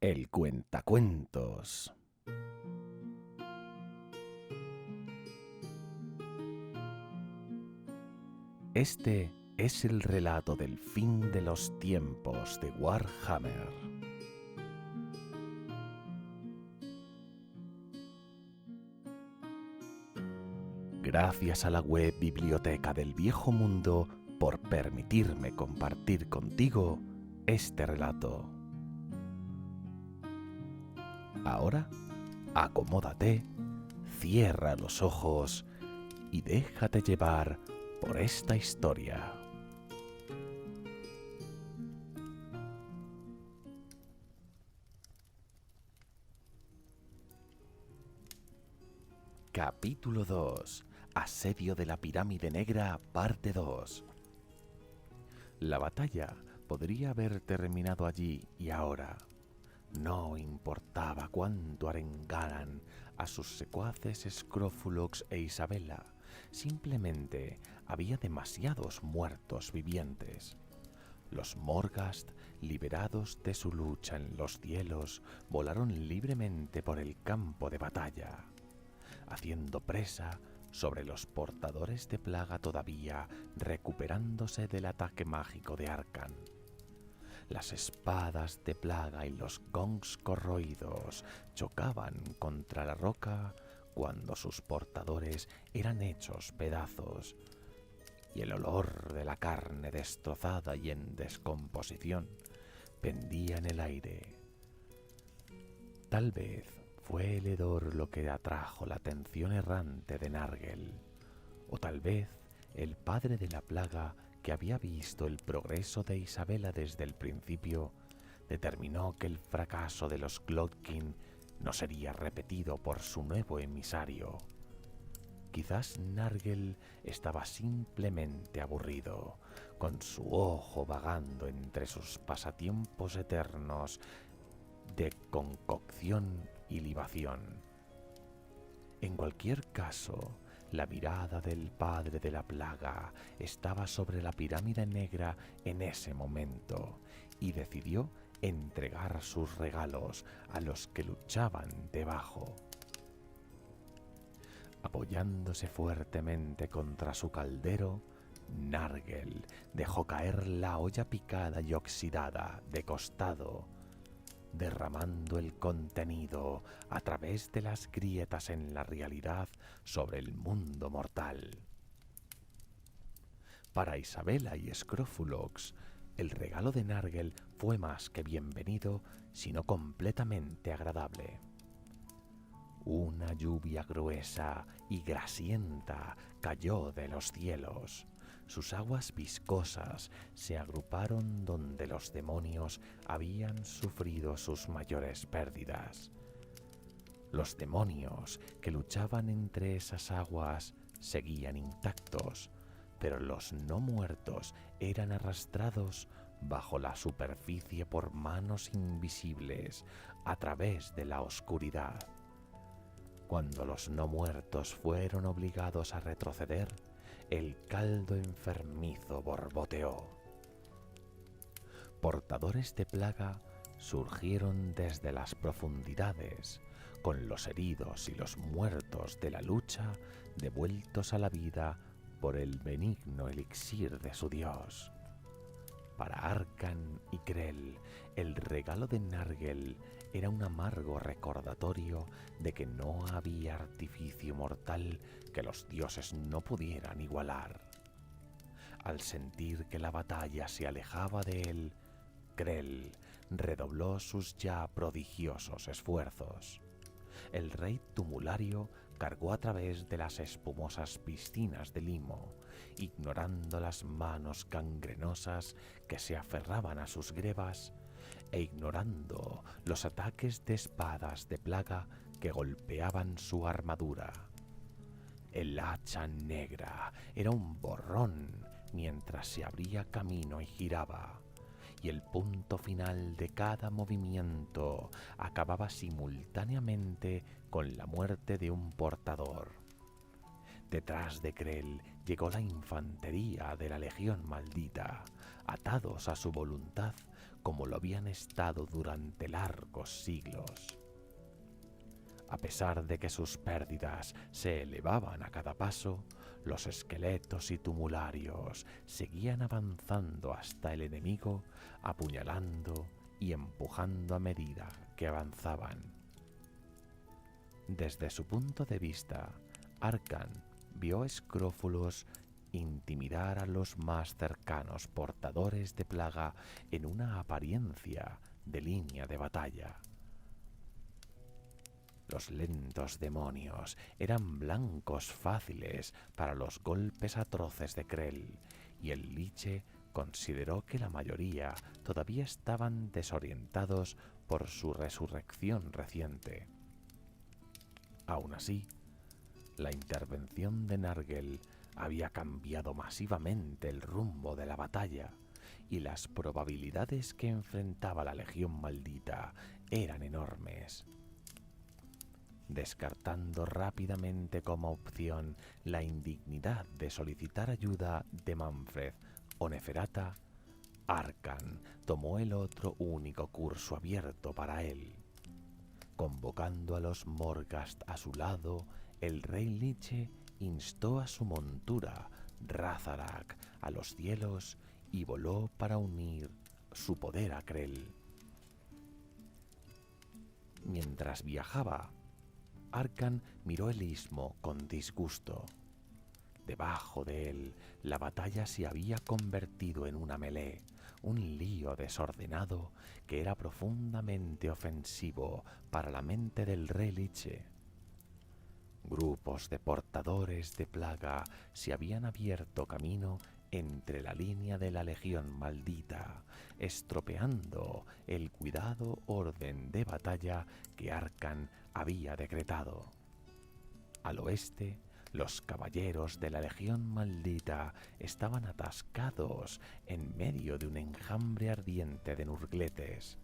El Cuentacuentos. Este es el relato del fin de los tiempos de Warhammer. Gracias a la web Biblioteca del Viejo Mundo por permitirme compartir contigo este relato. Ahora, acomódate, cierra los ojos y déjate llevar por esta historia. Capítulo 2. Asedio de la Pirámide Negra, parte 2. La batalla podría haber terminado allí y ahora. No importaba cuánto arengaran a sus secuaces Scrofulux e Isabela, simplemente había demasiados muertos vivientes. Los Morghast, liberados de su lucha en los cielos, volaron libremente por el campo de batalla, haciendo presa sobre los portadores de plaga todavía recuperándose del ataque mágico de Arcan. Las espadas de plaga y los gongs corroídos chocaban contra la roca cuando sus portadores eran hechos pedazos, y el olor de la carne destrozada y en descomposición pendía en el aire. Tal vez fue el hedor lo que atrajo la atención errante de Nargel, o tal vez el padre de la plaga, que había visto el progreso de Isabela desde el principio, determinó que el fracaso de los Glotkin no sería repetido por su nuevo emisario. Quizás Nargel estaba simplemente aburrido, con su ojo vagando entre sus pasatiempos eternos de concocción y libación. En cualquier caso, la mirada del padre de la plaga estaba sobre la pirámide negra en ese momento y decidió entregar sus regalos a los que luchaban debajo. Apoyándose fuertemente contra su caldero, Nargel dejó caer la olla picada y oxidada de costado, derramando el contenido a través de las grietas en la realidad sobre el mundo mortal. Para Isabela y Scrofulux, el regalo de Nargel fue más que bienvenido, sino completamente agradable. Una lluvia gruesa y grasienta cayó de los cielos. Sus aguas viscosas se agruparon donde los demonios habían sufrido sus mayores pérdidas. Los demonios que luchaban entre esas aguas seguían intactos, pero los no muertos eran arrastrados bajo la superficie por manos invisibles a través de la oscuridad. Cuando los no muertos fueron obligados a retroceder, el caldo enfermizo borboteó. Portadores de plaga surgieron desde las profundidades, con los heridos y los muertos de la lucha devueltos a la vida por el benigno elixir de su dios. Para Arcan y Krell, el regalo de Nargel era un amargo recordatorio de que no había artificio mortal que los dioses no pudieran igualar. Al sentir que la batalla se alejaba de él, Krell redobló sus ya prodigiosos esfuerzos. El rey tumulario cargó a través de las espumosas piscinas de limo, ignorando las manos gangrenosas que se aferraban a sus grebas e ignorando los ataques de espadas de plaga que golpeaban su armadura. El hacha negra era un borrón mientras se abría camino y giraba, y el punto final de cada movimiento acababa simultáneamente con la muerte de un portador. Detrás de Krell llegó la infantería de la Legión Maldita, atados a su voluntad como lo habían estado durante largos siglos. A pesar de que sus pérdidas se elevaban a cada paso, los esqueletos y tumularios seguían avanzando hasta el enemigo, apuñalando y empujando a medida que avanzaban. Desde su punto de vista, Arkan vio a Scrofulus intimidar a los más cercanos portadores de plaga en una apariencia de línea de batalla. Los lentos demonios eran blancos fáciles para los golpes atroces de Krell, y el Liche consideró que la mayoría todavía estaban desorientados por su resurrección reciente. Aún así, la intervención de Nargel había cambiado masivamente el rumbo de la batalla, y las probabilidades que enfrentaba la Legión Maldita eran enormes. Descartando rápidamente como opción la indignidad de solicitar ayuda de Mannfred o Neferata, Arkan tomó el otro único curso abierto para él. Convocando a los Morghast a su lado, el rey Liche instó a su montura, Razarak, a los cielos y voló para unir su poder a Krell. Mientras viajaba, Arkan miró el istmo con disgusto. Debajo de él, la batalla se había convertido en una melee, un lío desordenado que era profundamente ofensivo para la mente del rey Liche. Grupos de portadores de plaga se habían abierto camino entre la línea de la Legión Maldita, estropeando el cuidado orden de batalla que Arkan había decretado. Al oeste, los caballeros de la Legión Maldita estaban atascados en medio de un enjambre ardiente de nurgletes.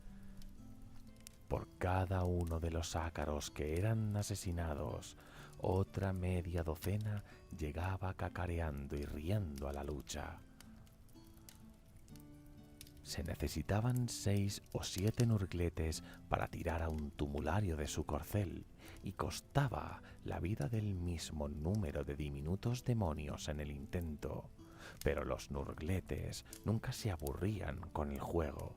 Por cada uno de los ácaros que eran asesinados, otra media docena llegaba cacareando y riendo a la lucha. Se necesitaban 6 o 7 nurgletes para tirar a un tumulario de su corcel, y costaba la vida del mismo número de diminutos demonios en el intento, pero los nurgletes nunca se aburrían con el juego.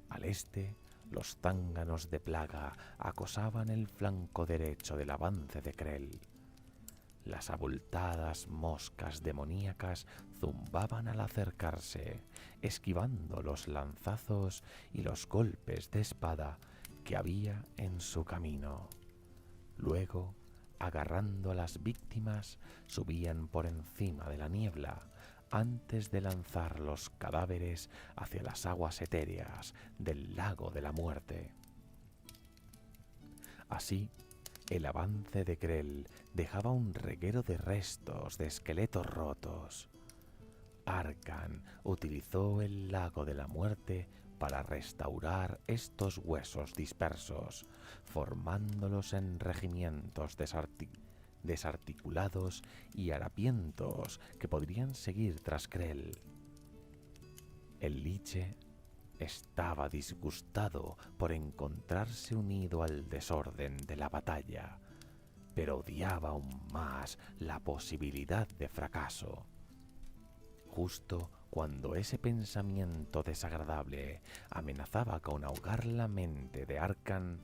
Al este, los zánganos de plaga acosaban el flanco derecho del avance de Krell. Las abultadas moscas demoníacas zumbaban al acercarse, esquivando los lanzazos y los golpes de espada que había en su camino. Luego, agarrando a las víctimas, subían por encima de la niebla, antes de lanzar los cadáveres hacia las aguas etéreas del lago de la muerte. Así, el avance de Krell dejaba un reguero de restos de esqueletos rotos. Arkan utilizó el lago de la muerte para restaurar estos huesos dispersos, formándolos en regimientos desarticulados y harapientos que podrían seguir tras Krell. El Liche estaba disgustado por encontrarse unido al desorden de la batalla, pero odiaba aún más la posibilidad de fracaso. Justo cuando ese pensamiento desagradable amenazaba con ahogar la mente de Arkan,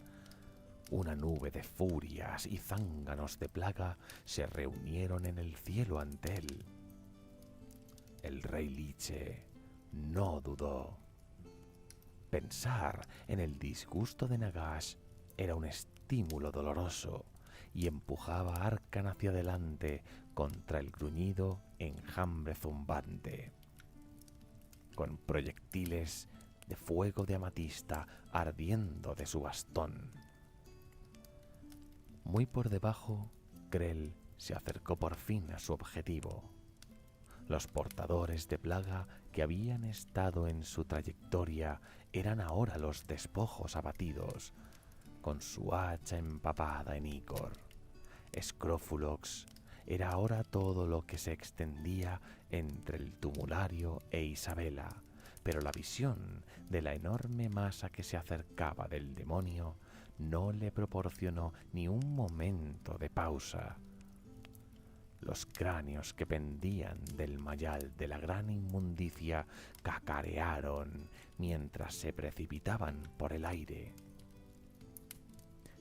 una nube de furias y zánganos de plaga se reunieron en el cielo ante él. El rey Liche no dudó. Pensar en el disgusto de Nagash era un estímulo doloroso y empujaba a Arkan hacia adelante contra el gruñido enjambre zumbante. Con proyectiles de fuego de amatista ardiendo de su bastón. Muy por debajo, Krell se acercó por fin a su objetivo. Los portadores de plaga que habían estado en su trayectoria eran ahora los despojos abatidos, con su hacha empapada en ícor. Scrofulux era ahora todo lo que se extendía entre el tumulario e Isabela, pero la visión de la enorme masa que se acercaba del demonio no le proporcionó ni un momento de pausa. Los cráneos que pendían del mayal de la gran inmundicia cacarearon mientras se precipitaban por el aire.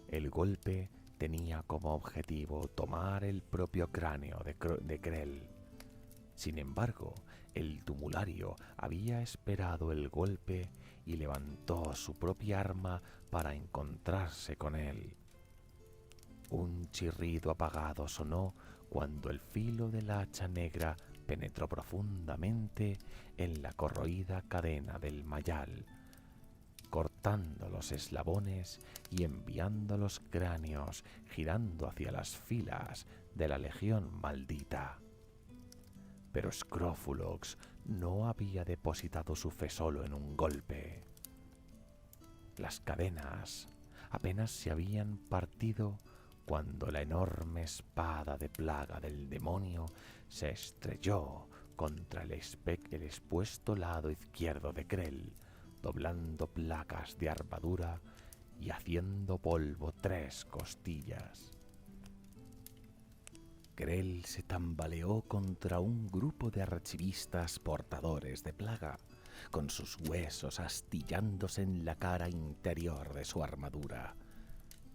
El golpe tenía como objetivo tomar el propio cráneo de Krell. Sin embargo, el tumulario había esperado el golpe y levantó su propia arma para encontrarse con él. Un chirrido apagado sonó cuando el filo del hacha negra penetró profundamente en la corroída cadena del mayal, cortando los eslabones y enviando los cráneos girando hacia las filas de la legión maldita. Pero Scrofulux no había depositado su fe solo en un golpe. Las cadenas apenas se habían partido cuando la enorme espada de plaga del demonio se estrelló contra el expuesto lado izquierdo de Krell, doblando placas de armadura y haciendo polvo 3 costillas. Krell se tambaleó contra un grupo de archivistas portadores de plaga, con sus huesos astillándose en la cara interior de su armadura.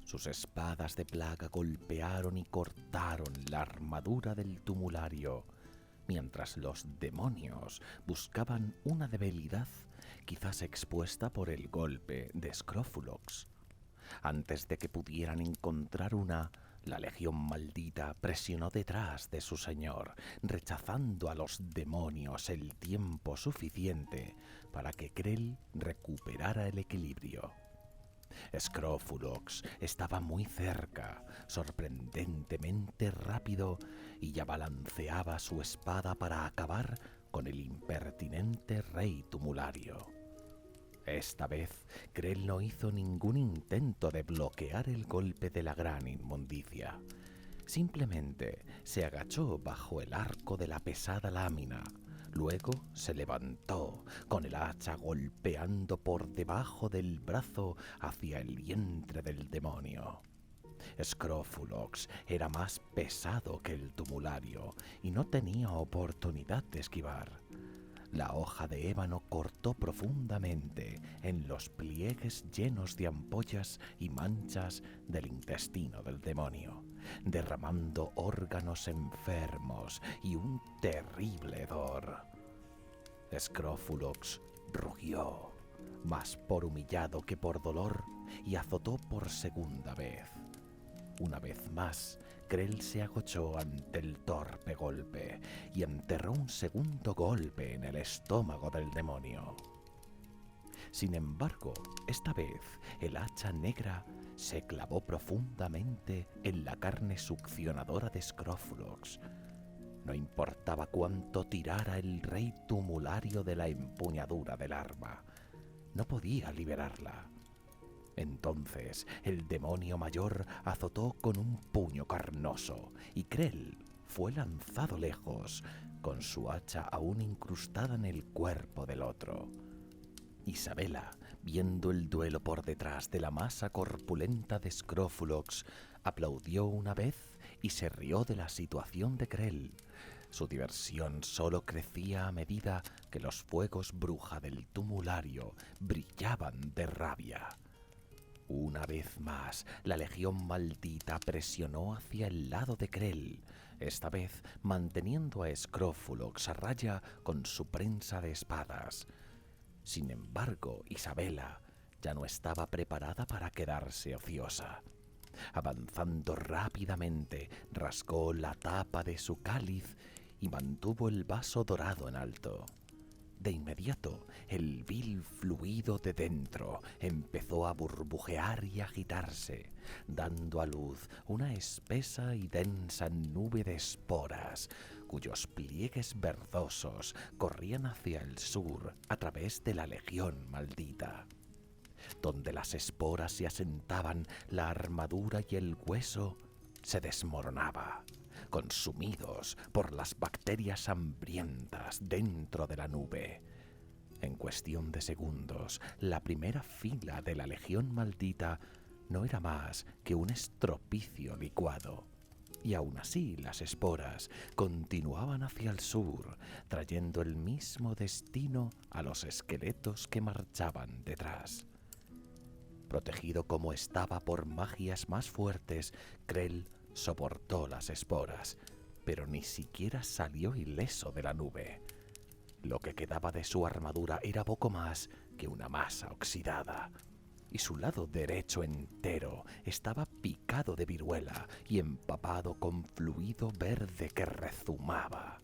Sus espadas de plaga golpearon y cortaron la armadura del tumulario, mientras los demonios buscaban una debilidad quizás expuesta por el golpe de Scrofulux. Antes de que pudieran encontrar una, la legión maldita presionó detrás de su señor, rechazando a los demonios el tiempo suficiente para que Krell recuperara el equilibrio. Scrofulux estaba muy cerca, sorprendentemente rápido, y ya balanceaba su espada para acabar con el impertinente rey tumulario. Esta vez, Krell no hizo ningún intento de bloquear el golpe de la gran inmundicia. Simplemente se agachó bajo el arco de la pesada lámina. Luego se levantó, con el hacha golpeando por debajo del brazo hacia el vientre del demonio. Scrofulux era más pesado que el tumulario y no tenía oportunidad de esquivar. La hoja de ébano cortó profundamente en los pliegues llenos de ampollas y manchas del intestino del demonio, derramando órganos enfermos y un terrible hedor. Scrofulux rugió, más por humillado que por dolor, y azotó por segunda vez. Una vez más, Krell se agachó ante el torpe golpe y enterró un segundo golpe en el estómago del demonio. Sin embargo, esta vez el hacha negra se clavó profundamente en la carne succionadora de Scrofulux. No importaba cuánto tirara el rey tumulario de la empuñadura del arma, no podía liberarla. Entonces el demonio mayor azotó con un puño carnoso y Krell fue lanzado lejos, con su hacha aún incrustada en el cuerpo del otro. Isabela, viendo el duelo por detrás de la masa corpulenta de Scrofulux, aplaudió una vez y se rió de la situación de Krell. Su diversión solo crecía a medida que los fuegos bruja del tumulario brillaban de rabia. Una vez más, la legión maldita presionó hacia el lado de Krell, esta vez manteniendo a Scrofulux a raya con su prensa de espadas. Sin embargo, Isabela ya no estaba preparada para quedarse ociosa. Avanzando rápidamente, rasgó la tapa de su cáliz y mantuvo el vaso dorado en alto. De inmediato, el vil fluido de dentro empezó a burbujear y agitarse, dando a luz una espesa y densa nube de esporas, cuyos pliegues verdosos corrían hacia el sur a través de la legión maldita. Donde las esporas se asentaban, la armadura y el hueso se desmoronaba, consumidos por las bacterias hambrientas dentro de la nube. En cuestión de segundos, la primera fila de la Legión Maldita no era más que un estropicio licuado. Y aún así las esporas continuaban hacia el sur, trayendo el mismo destino a los esqueletos que marchaban detrás. Protegido como estaba por magias más fuertes, Krell soportó las esporas, pero ni siquiera salió ileso de la nube. Lo que quedaba de su armadura era poco más que una masa oxidada, y su lado derecho entero estaba picado de viruela y empapado con fluido verde que rezumaba.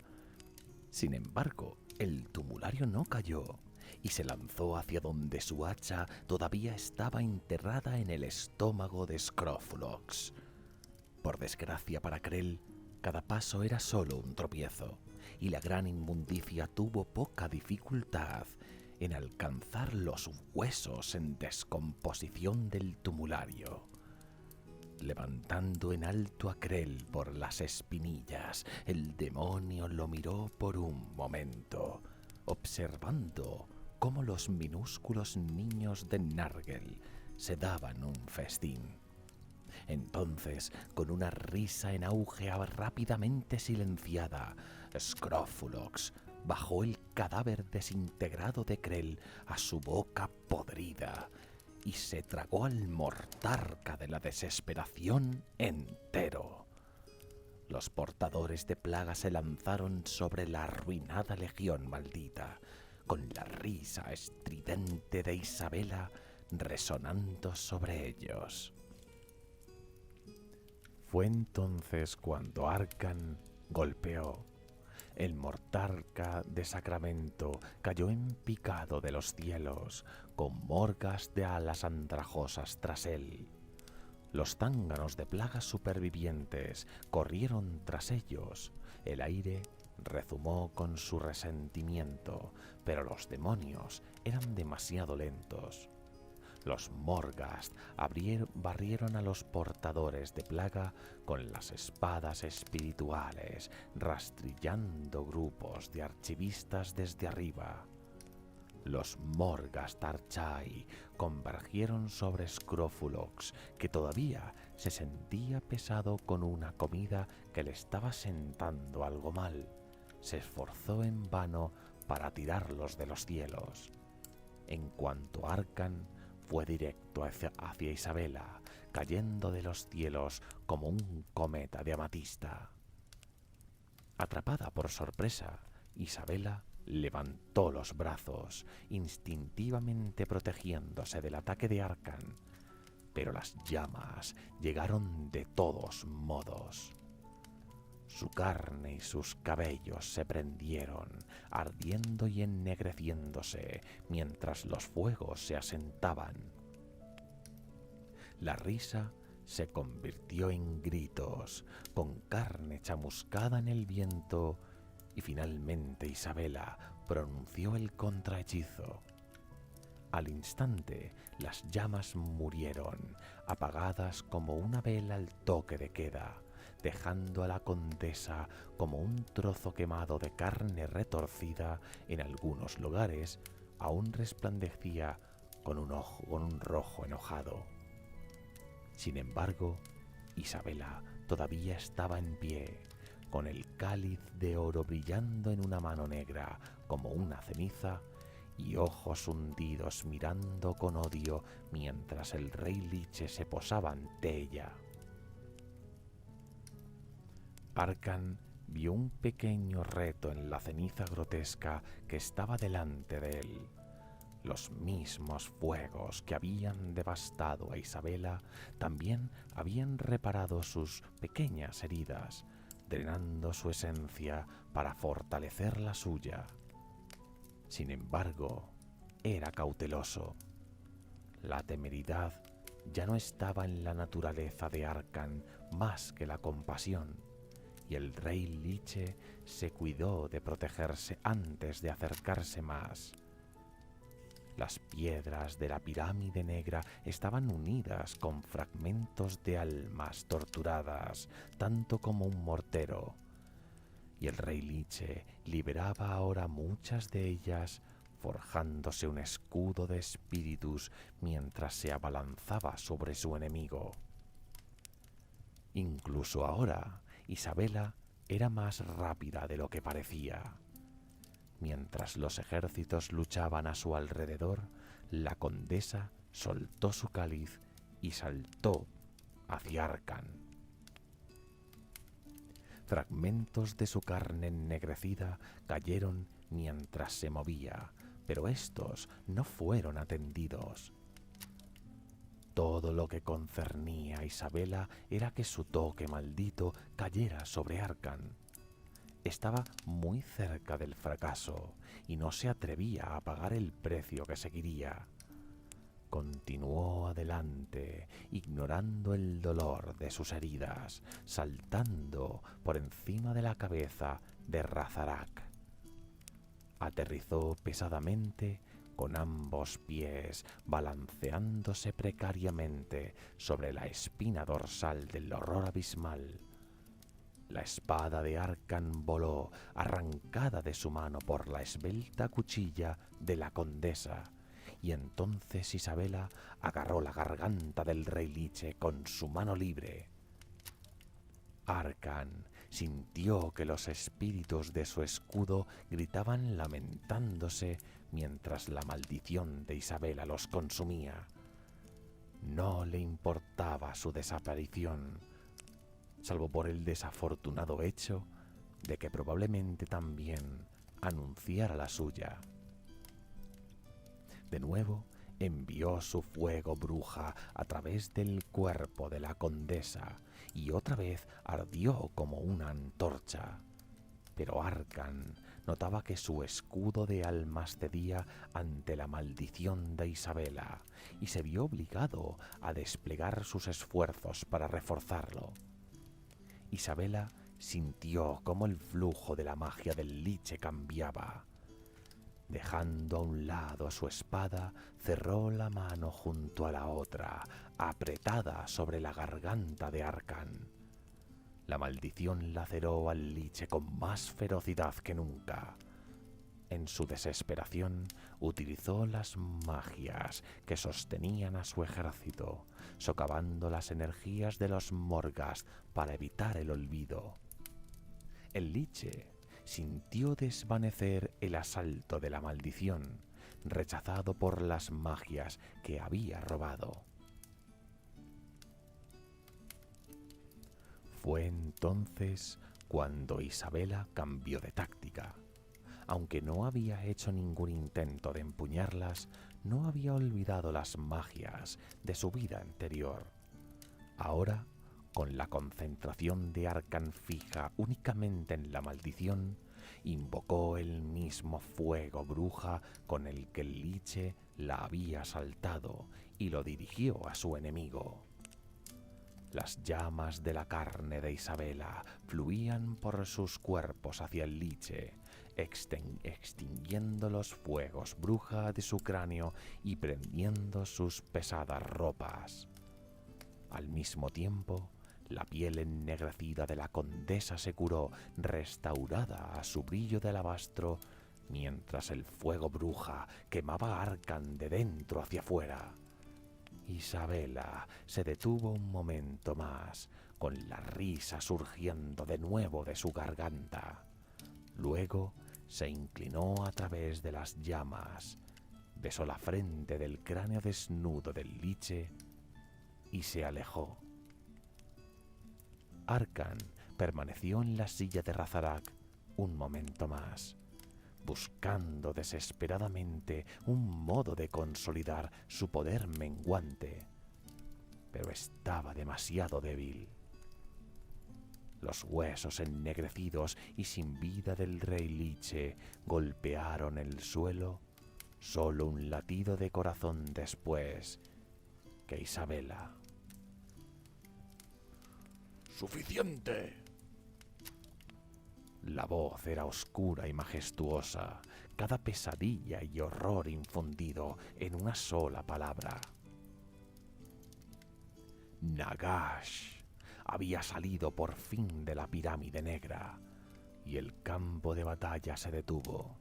Sin embargo, el tumulario no cayó y se lanzó hacia donde su hacha todavía estaba enterrada en el estómago de Scroflox. Por desgracia para Krell, cada paso era solo un tropiezo, y la gran inmundicia tuvo poca dificultad en alcanzar los huesos en descomposición del tumulario. Levantando en alto a Krell por las espinillas, el demonio lo miró por un momento, observando cómo los minúsculos niños de Nargel se daban un festín. Entonces, con una risa en auge rápidamente silenciada, Scroflox bajó el cadáver desintegrado de Krell a su boca podrida y se tragó al mortarca de la desesperación entero. Los portadores de plaga se lanzaron sobre la arruinada Legión Maldita, con la risa estridente de Isabela resonando sobre ellos. Fue entonces cuando Arkan golpeó. El mortarca de Sacramento cayó en picado de los cielos, con morgas de alas andrajosas tras él. Los zánganos de plagas supervivientes corrieron tras ellos. El aire rezumó con su resentimiento, pero los demonios eran demasiado lentos. Los Morghast barrieron a los portadores de plaga con las espadas espirituales, rastrillando grupos de archivistas desde arriba. Los Morghast Archai convergieron sobre Scroflox, que todavía se sentía pesado con una comida que le estaba sentando algo mal. Se esforzó en vano para tirarlos de los cielos. En cuanto Arkan fue directo hacia Isabela, cayendo de los cielos como un cometa de amatista. Atrapada por sorpresa, Isabela levantó los brazos, instintivamente protegiéndose del ataque de Arkan, pero las llamas llegaron de todos modos. Su carne y sus cabellos se prendieron, ardiendo y ennegreciéndose mientras los fuegos se asentaban. La risa se convirtió en gritos, con carne chamuscada en el viento, y finalmente Isabela pronunció el contrahechizo. Al instante, las llamas murieron, apagadas como una vela al toque de queda, dejando a la condesa como un trozo quemado de carne retorcida. En algunos lugares aún resplandecía con un rojo enojado. Sin embargo, Isabela todavía estaba en pie, con el cáliz de oro brillando en una mano negra como una ceniza y ojos hundidos mirando con odio mientras el rey Liche se posaba ante ella. Arkan vio un pequeño reto en la ceniza grotesca que estaba delante de él. Los mismos fuegos que habían devastado a Isabela también habían reparado sus pequeñas heridas, drenando su esencia para fortalecer la suya. Sin embargo, era cauteloso. La temeridad ya no estaba en la naturaleza de Arkan más que la compasión, y el rey Liche se cuidó de protegerse antes de acercarse más. Las piedras de la pirámide negra estaban unidas con fragmentos de almas torturadas, tanto como un mortero, y el rey Liche liberaba ahora muchas de ellas forjándose un escudo de espíritus mientras se abalanzaba sobre su enemigo. Incluso ahora, Isabela era más rápida de lo que parecía. Mientras los ejércitos luchaban a su alrededor, la condesa soltó su cáliz y saltó hacia Arkan. Fragmentos de su carne ennegrecida cayeron mientras se movía, pero estos no fueron atendidos. Todo lo que concernía a Isabela era que su toque maldito cayera sobre Arkan. Estaba muy cerca del fracaso y no se atrevía a pagar el precio que seguiría. Continuó adelante, ignorando el dolor de sus heridas, saltando por encima de la cabeza de Razarak. Aterrizó pesadamente con ambos pies, balanceándose precariamente sobre la espina dorsal del horror abismal. La espada de Arkan voló, arrancada de su mano por la esbelta cuchilla de la condesa, y entonces Isabela agarró la garganta del rey Liche con su mano libre. Arkan sintió que los espíritus de su escudo gritaban lamentándose mientras la maldición de Isabela los consumía. No le importaba su desaparición, salvo por el desafortunado hecho de que probablemente también anunciara la suya. De nuevo envió su fuego bruja a través del cuerpo de la condesa y otra vez ardió como una antorcha. Pero Arkan notaba que su escudo de almas cedía ante la maldición de Isabela y se vio obligado a desplegar sus esfuerzos para reforzarlo. Isabela sintió cómo el flujo de la magia del Liche cambiaba. Dejando a un lado su espada, cerró la mano junto a la otra, apretada sobre la garganta de Arkan. La maldición laceró al Liche con más ferocidad que nunca. En su desesperación, utilizó las magias que sostenían a su ejército, socavando las energías de los Morghast para evitar el olvido. El Liche sintió desvanecer el asalto de la maldición, rechazado por las magias que había robado. Fue entonces cuando Isabela cambió de táctica. Aunque no había hecho ningún intento de empuñarlas, no había olvidado las magias de su vida anterior. Ahora, con la concentración de Arkan fija únicamente en la maldición, invocó el mismo fuego bruja con el que el Liche la había asaltado y lo dirigió a su enemigo. Las llamas de la carne de Isabela fluían por sus cuerpos hacia el Liche, extinguiendo los fuegos bruja de su cráneo y prendiendo sus pesadas ropas. Al mismo tiempo, la piel ennegrecida de la condesa se curó, restaurada a su brillo de alabastro, mientras el fuego bruja quemaba a Arkan de dentro hacia afuera. Isabela se detuvo un momento más, con la risa surgiendo de nuevo de su garganta. Luego se inclinó a través de las llamas, besó la frente del cráneo desnudo del Liche y se alejó. Arkan permaneció en la silla de Razarak un momento más, buscando desesperadamente un modo de consolidar su poder menguante, pero estaba demasiado débil. Los huesos ennegrecidos y sin vida del rey Liche golpearon el suelo, solo un latido de corazón después que Isabela. ¡Suficiente! La voz era oscura y majestuosa, cada pesadilla y horror infundido en una sola palabra. Nagash había salido por fin de la pirámide negra y el campo de batalla se detuvo.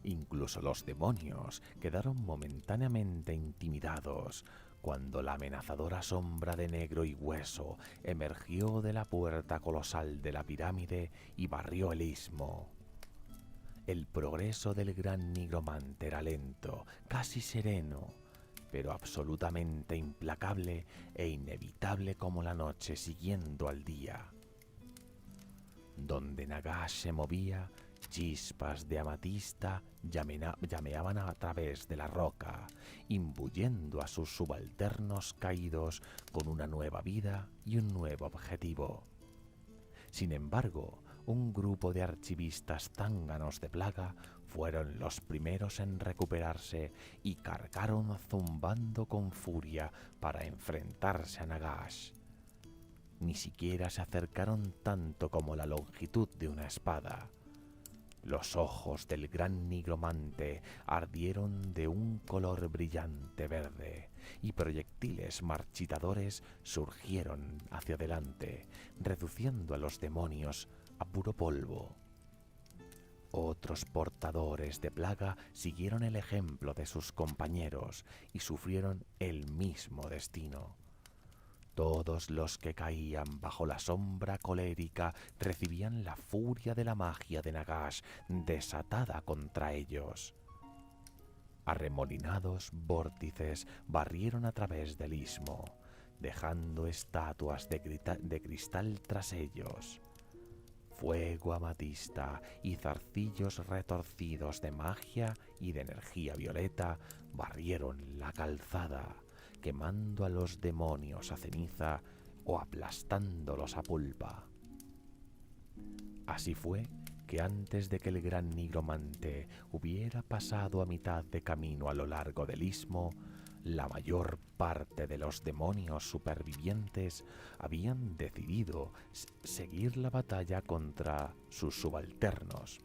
Incluso los demonios quedaron momentáneamente intimidados cuando la amenazadora sombra de negro y hueso emergió de la puerta colosal de la pirámide y barrió el istmo. El progreso del gran nigromante era lento, casi sereno, pero absolutamente implacable e inevitable como la noche siguiendo al día. Donde Nagash se movía, chispas de amatista llameaban a través de la roca, imbuyendo a sus subalternos caídos con una nueva vida y un nuevo objetivo. Sin embargo, un grupo de archivistas zánganos de plaga fueron los primeros en recuperarse y cargaron zumbando con furia para enfrentarse a Nagash. Ni siquiera se acercaron tanto como la longitud de una espada. Los ojos del gran nigromante ardieron de un color brillante verde y proyectiles marchitadores surgieron hacia adelante, reduciendo a los demonios a puro polvo. Otros portadores de plaga siguieron el ejemplo de sus compañeros y sufrieron el mismo destino. Todos los que caían bajo la sombra colérica recibían la furia de la magia de Nagash desatada contra ellos. Arremolinados vórtices barrieron a través del istmo, dejando estatuas de cristal tras ellos. Fuego amatista y zarcillos retorcidos de magia y de energía violeta barrieron la calzada, quemando a los demonios a ceniza o aplastándolos a pulpa. Así fue que antes de que el gran nigromante hubiera pasado a mitad de camino a lo largo del istmo, la mayor parte de los demonios supervivientes habían decidido seguir la batalla contra sus subalternos,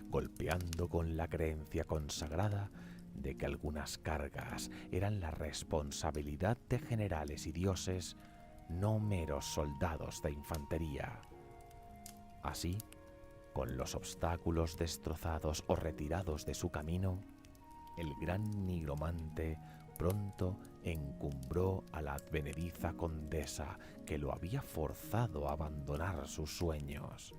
golpeando con la creencia consagrada de que algunas cargas eran la responsabilidad de generales y dioses, no meros soldados de infantería. Así, con los obstáculos destrozados o retirados de su camino, el gran nigromante pronto encumbró a la advenediza condesa que lo había forzado a abandonar sus sueños.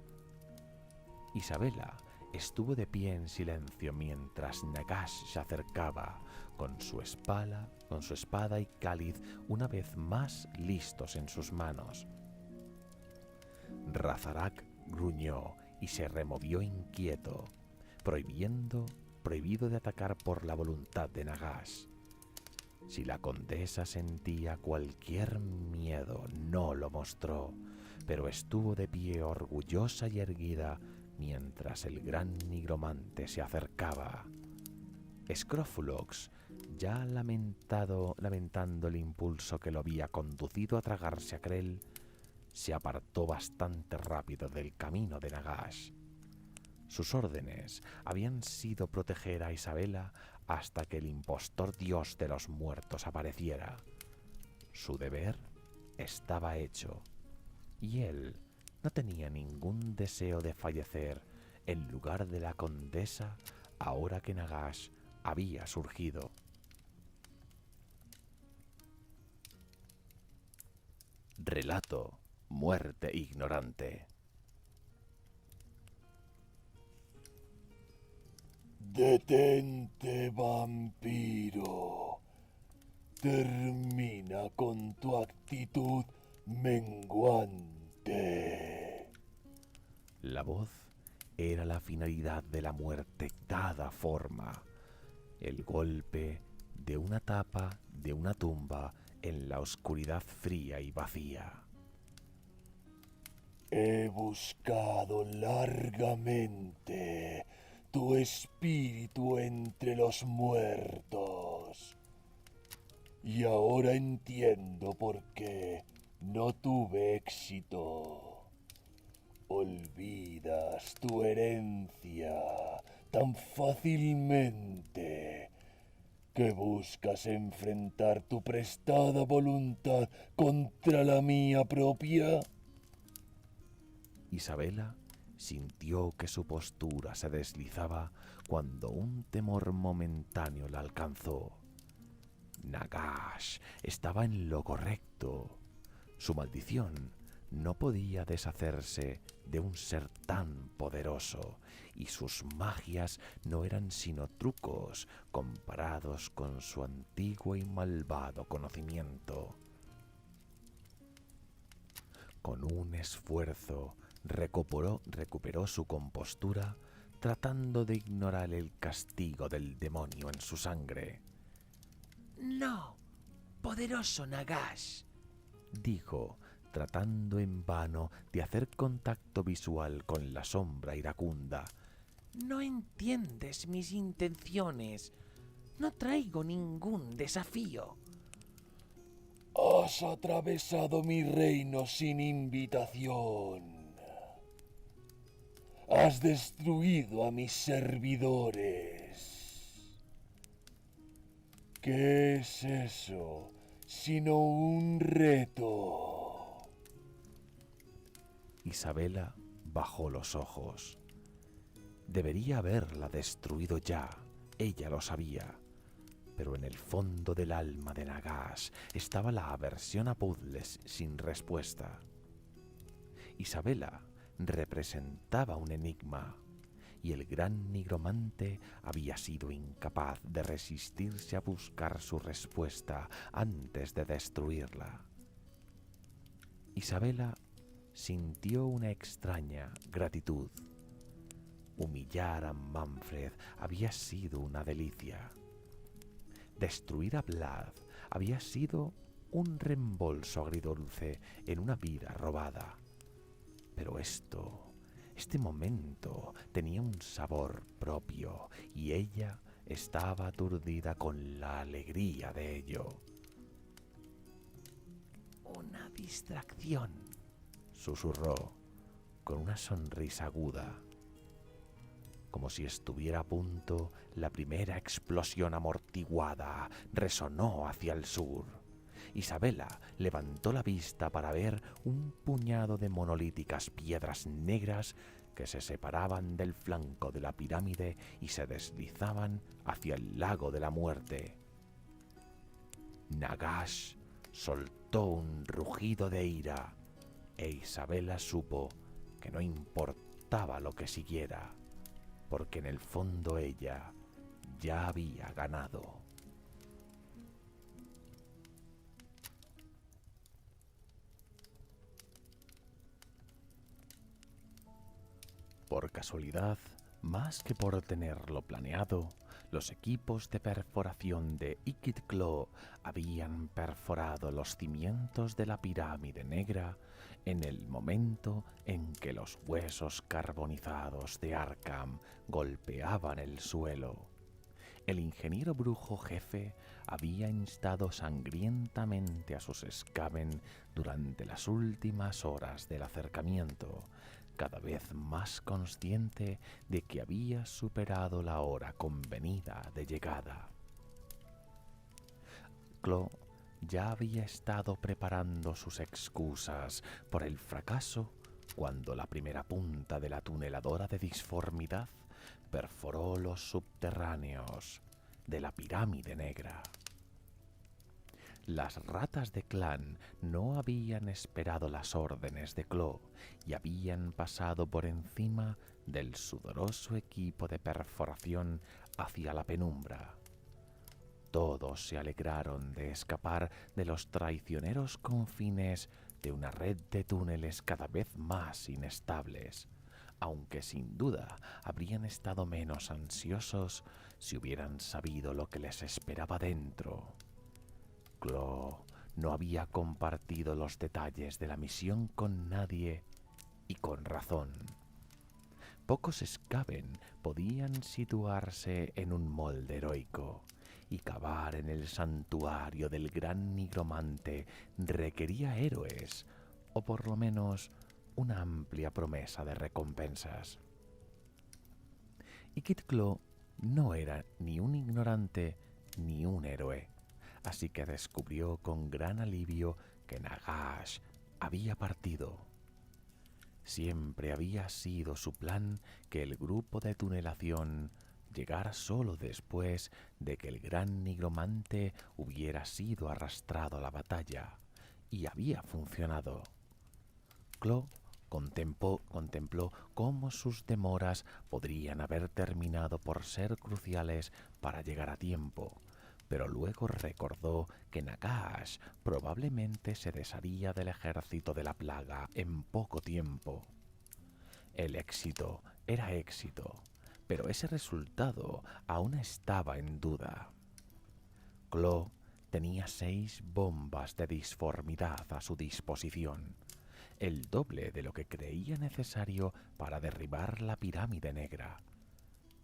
Isabela estuvo de pie en silencio mientras Nagash se acercaba, con su espada y cáliz una vez más listos en sus manos. Razarak gruñó y se removió inquieto, prohibido de atacar por la voluntad de Nagash. Si la condesa sentía cualquier miedo, no lo mostró, pero estuvo de pie orgullosa y erguida mientras el gran nigromante se acercaba. Scrofulux, ya lamentando el impulso que lo había conducido a tragarse a Krell, se apartó bastante rápido del camino de Nagash. Sus órdenes habían sido proteger a Isabela hasta que el impostor dios de los muertos apareciera. Su deber estaba hecho, y él no tenía ningún deseo de fallecer en lugar de la condesa ahora que Nagash había surgido. Relato: Muerte ignorante. Detente, vampiro. Termina con tu actitud menguante. La voz era la finalidad de la muerte dada forma, el golpe de una tapa de una tumba en la oscuridad fría y vacía. He buscado largamente tu espíritu entre los muertos. Y ahora entiendo por qué no tuve éxito. Olvidas tu herencia tan fácilmente que buscas enfrentar tu prestada voluntad contra la mía propia. Isabela Sintió que su postura se deslizaba cuando un temor momentáneo la alcanzó. Nagash estaba en lo correcto. Su maldición no podía deshacerse de un ser tan poderoso, y sus magias no eran sino trucos comparados con su antiguo y malvado conocimiento. Con un esfuerzo recuperó su compostura, tratando de ignorar el castigo del demonio en su sangre. No, poderoso Nagash, dijo, tratando en vano de hacer contacto visual con la sombra iracunda. no entiendes mis intenciones. No traigo ningún desafío. Has atravesado mi reino sin invitación. Has destruido a mis servidores. ¿Qué es eso sino un reto? Isabela bajó los ojos. Debería haberla destruido ya, ella lo sabía. Pero en el fondo del alma de Nagash estaba la aversión a puzzles sin respuesta. Isabela representaba un enigma, y el gran nigromante había sido incapaz de resistirse a buscar su respuesta antes de destruirla. Isabela sintió una extraña gratitud. Humillar a Manfred había sido una delicia. Destruir a Vlad había sido un reembolso agridulce en una vida robada. Pero este momento tenía un sabor propio y ella estaba aturdida con la alegría de ello. Una distracción, Susurró con una sonrisa aguda. Como si estuviera a punto, la primera explosión amortiguada resonó hacia el sur. Isabela levantó la vista para ver un puñado de monolíticas piedras negras que se separaban del flanco de la pirámide y se deslizaban hacia el lago de la muerte. Nagash soltó un rugido de ira, e Isabela supo que no importaba lo que siguiera, porque en el fondo ella ya había ganado. Por casualidad, más que por tenerlo planeado, los equipos de perforación de Ikit Claw habían perforado los cimientos de la pirámide negra en el momento en que los huesos carbonizados de Arkham golpeaban el suelo. El ingeniero brujo jefe había instado sangrientamente a sus Skaven durante las últimas horas del acercamiento, cada vez más consciente de que había superado la hora convenida de llegada. Claw ya había estado preparando sus excusas por el fracaso cuando la primera punta de la tuneladora de disformidad perforó los subterráneos de la pirámide negra. Las ratas de Clan no habían esperado las órdenes de Claw y habían pasado por encima del sudoroso equipo de perforación hacia la penumbra. Todos se alegraron de escapar de los traicioneros confines de una red de túneles cada vez más inestables, aunque sin duda habrían estado menos ansiosos si hubieran sabido lo que les esperaba dentro. Claw no había compartido los detalles de la misión con nadie, y con razón. Pocos Skaven podían situarse en un molde heroico, y cavar en el santuario del gran nigromante requería héroes, o por lo menos una amplia promesa de recompensas. Y Kit Claw no era ni un ignorante ni un héroe, así que descubrió con gran alivio que Nagash había partido. Siempre había sido su plan que el grupo de tunelación llegara solo después de que el gran nigromante hubiera sido arrastrado a la batalla, y había funcionado. Clo contempló cómo sus demoras podrían haber terminado por ser cruciales para llegar a tiempo, pero luego recordó que Nagash probablemente se desharía del ejército de la plaga en poco tiempo. El éxito era éxito, pero ese resultado aún estaba en duda. Clo tenía 6 bombas de disformidad a su disposición, el doble de lo que creía necesario para derribar la pirámide negra,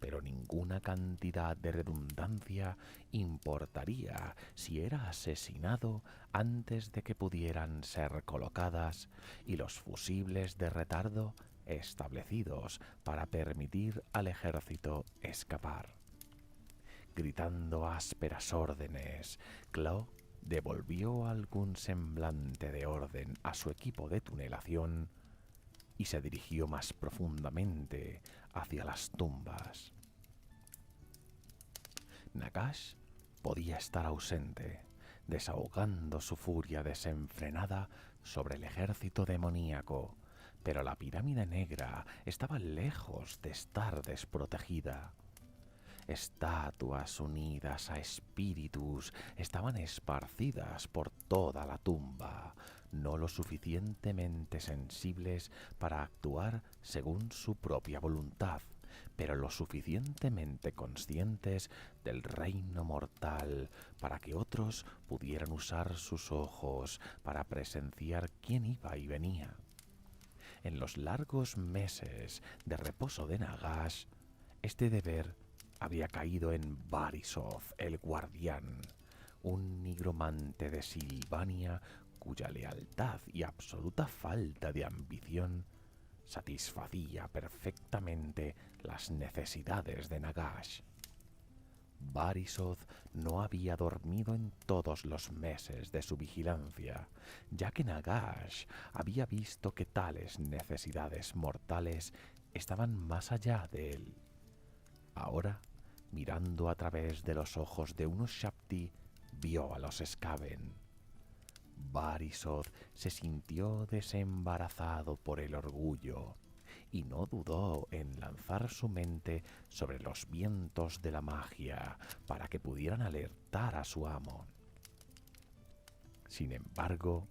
pero ninguna cantidad de redundancia importaría si era asesinado antes de que pudieran ser colocadas y los fusibles de retardo establecidos para permitir al ejército escapar. Gritando ásperas órdenes, Clo devolvió algún semblante de orden a su equipo de tunelación y se dirigió más profundamente hacia las tumbas. Nagash podía estar ausente, desahogando su furia desenfrenada sobre el ejército demoníaco, pero la pirámide negra estaba lejos de estar desprotegida. Estatuas unidas a espíritus estaban esparcidas por toda la tumba, no lo suficientemente sensibles para actuar según su propia voluntad, pero lo suficientemente conscientes del reino mortal para que otros pudieran usar sus ojos para presenciar quién iba y venía. En los largos meses de reposo de Nagash, este deber había caído en Barisov el Guardián, un nigromante de Silvania cuya lealtad y absoluta falta de ambición satisfacía perfectamente las necesidades de Nagash. Barisov no había dormido en todos los meses de su vigilancia, ya que Nagash había visto que tales necesidades mortales estaban más allá de él. Ahora, mirando a través de los ojos de unos Shapti, vio a los Skaven. Barisov se sintió desembarazado por el orgullo y no dudó en lanzar su mente sobre los vientos de la magia para que pudieran alertar a su amo. Sin embargo,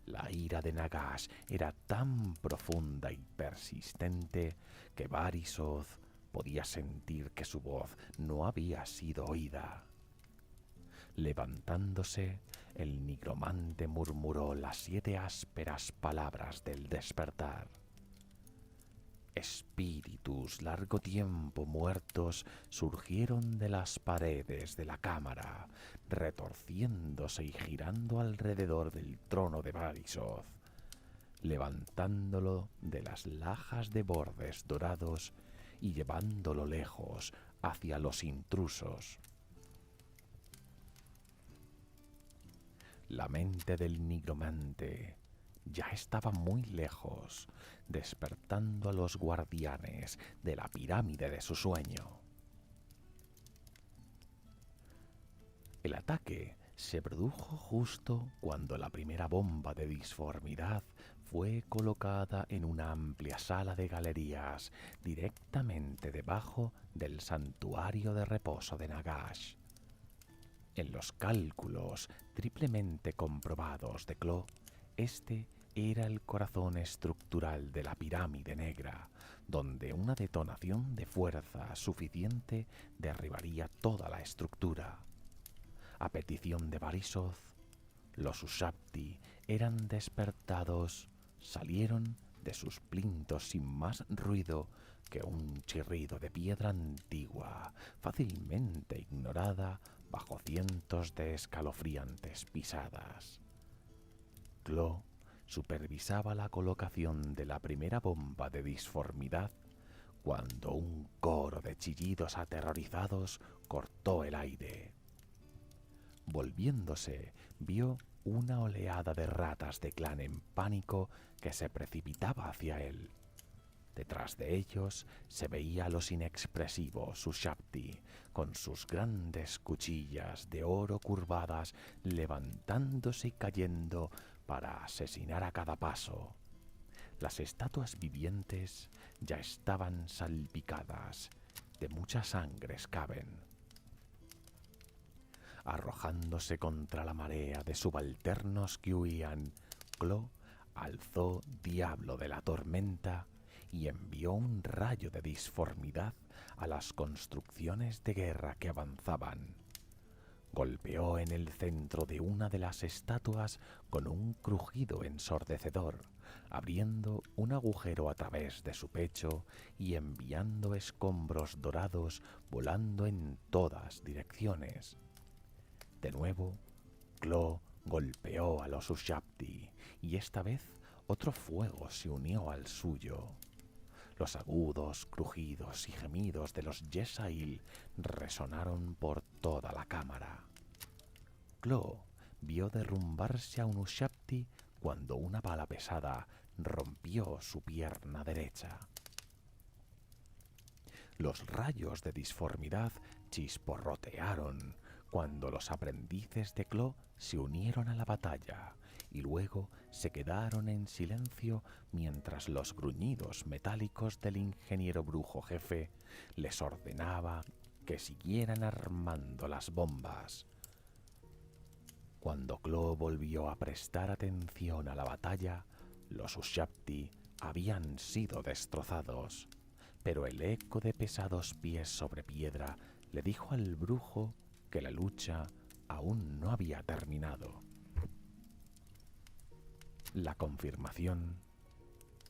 la ira de Nagash era tan profunda y persistente que Barisov podía sentir que su voz no había sido oída. Levantándose, el nigromante murmuró las 7 ásperas palabras del despertar. Espíritus largo tiempo muertos surgieron de las paredes de la cámara, retorciéndose y girando alrededor del trono de Barisov, levantándolo de las lajas de bordes dorados y llevándolo lejos hacia los intrusos. La mente del nigromante ya estaba muy lejos, despertando a los guardianes de la pirámide de su sueño. El ataque se produjo justo cuando la primera bomba de disformidad fue colocada en una amplia sala de galerías directamente debajo del santuario de reposo de Nagash. En los cálculos triplemente comprobados de Clo, este era el corazón estructural de la pirámide negra, donde una detonación de fuerza suficiente derribaría toda la estructura. A petición de Barisov, los Ushabti eran despertados, salieron de sus plintos sin más ruido que un chirrido de piedra antigua, fácilmente ignorada bajo cientos de escalofriantes pisadas. Clo supervisaba la colocación de la primera bomba de disformidad cuando un coro de chillidos aterrorizados cortó el aire. Volviéndose, vio una oleada de ratas de clan en pánico que se precipitaba hacia él. Detrás de ellos se veía a los inexpresivos Ushabti, con sus grandes cuchillas de oro curvadas levantándose y cayendo para asesinar a cada paso. Las estatuas vivientes ya estaban salpicadas, de mucha sangre escaben. Arrojándose contra la marea de subalternos que huían, Clo alzó Diablo de la Tormenta y envió un rayo de disformidad a las construcciones de guerra que avanzaban. Golpeó en el centro de una de las estatuas con un crujido ensordecedor, abriendo un agujero a través de su pecho y enviando escombros dorados volando en todas direcciones. De nuevo, Clo golpeó a los Ushabti y esta vez otro fuego se unió al suyo. Los agudos crujidos y gemidos de los Yesail resonaron por toda la cámara. Clo vio derrumbarse a un Ushabti cuando una bala pesada rompió su pierna derecha. Los rayos de disformidad chisporrotearon cuando los aprendices de Clo se unieron a la batalla y luego se quedaron en silencio mientras los gruñidos metálicos del ingeniero brujo jefe les ordenaba que siguieran armando las bombas. Cuando Clo volvió a prestar atención a la batalla, los Ushabti habían sido destrozados, pero el eco de pesados pies sobre piedra le dijo al brujo que la lucha aún no había terminado. La confirmación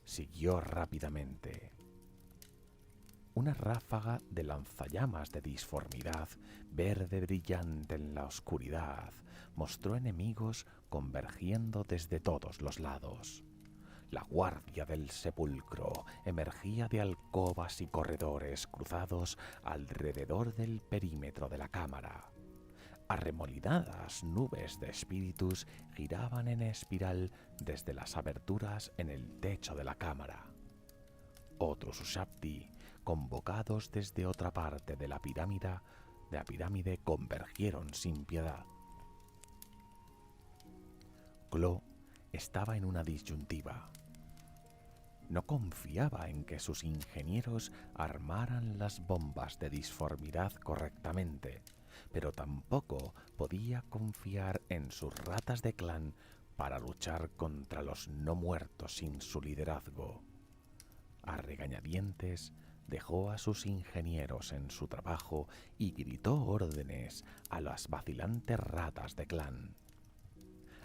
siguió rápidamente. Una ráfaga de lanzallamas de disformidad, verde brillante en la oscuridad, mostró enemigos convergiendo desde todos los lados. La guardia del sepulcro emergía de alcobas y corredores cruzados alrededor del perímetro de la cámara. Arremolinadas nubes de espíritus giraban en espiral desde las aberturas en el techo de la cámara. Otros Ushabti, convocados desde otra parte de la pirámide, convergieron sin piedad. Clo estaba en una disyuntiva. No confiaba en que sus ingenieros armaran las bombas de disformidad correctamente, pero tampoco podía confiar en sus ratas de clan para luchar contra los no muertos sin su liderazgo. A regañadientes dejó a sus ingenieros en su trabajo y gritó órdenes a las vacilantes ratas de clan.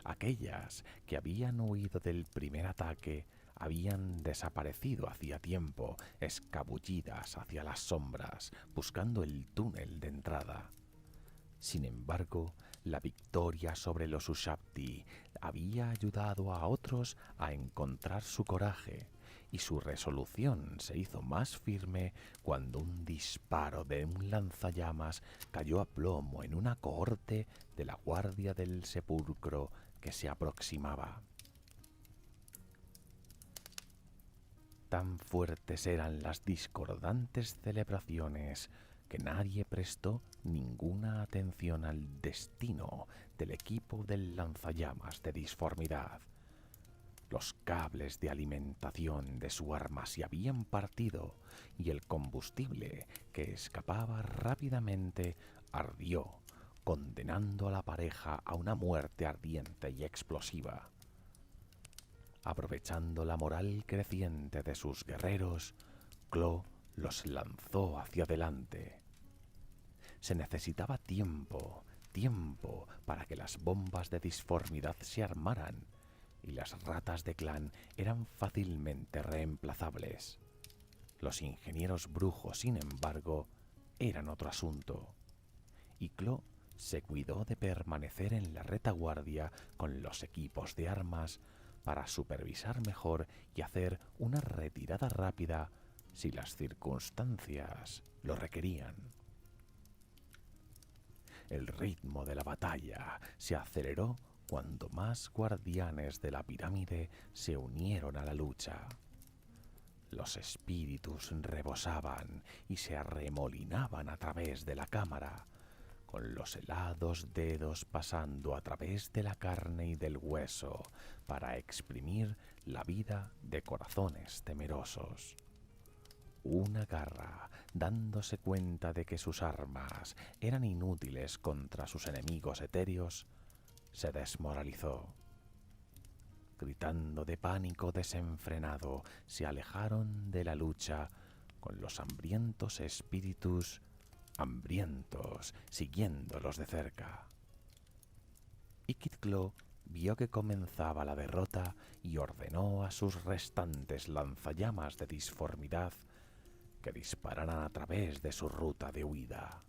Aquellas que habían huido del primer ataque habían desaparecido hacía tiempo, escabullidas hacia las sombras, buscando el túnel de entrada. Sin embargo, la victoria sobre los Ushabti había ayudado a otros a encontrar su coraje, y su resolución se hizo más firme cuando un disparo de un lanzallamas cayó a plomo en una cohorte de la guardia del sepulcro que se aproximaba. Tan fuertes eran las discordantes celebraciones que nadie prestó ninguna atención al destino del equipo del lanzallamas de disformidad. Los cables de alimentación de su arma se habían partido y el combustible que escapaba rápidamente ardió, condenando a la pareja a una muerte ardiente y explosiva. Aprovechando la moral creciente de sus guerreros, Clo los lanzó hacia adelante. Se necesitaba tiempo para que las bombas de disformidad se armaran, y las ratas de clan eran fácilmente reemplazables. Los ingenieros brujos, sin embargo, eran otro asunto, y Clo se cuidó de permanecer en la retaguardia con los equipos de armas para supervisar mejor y hacer una retirada rápida si las circunstancias lo requerían. El ritmo de la batalla se aceleró cuando más guardianes de la pirámide se unieron a la lucha. Los espíritus rebosaban y se arremolinaban a través de la cámara, con los helados dedos pasando a través de la carne y del hueso para exprimir la vida de corazones temerosos. Una garra, dándose cuenta de que sus armas eran inútiles contra sus enemigos etéreos, se desmoralizó. Gritando de pánico desenfrenado, se alejaron de la lucha con los hambrientos espíritus hambrientos, siguiéndolos de cerca. Ikit-Clo vio que comenzaba la derrota y ordenó a sus restantes lanzallamas de disformidad que dispararan a través de su ruta de huida.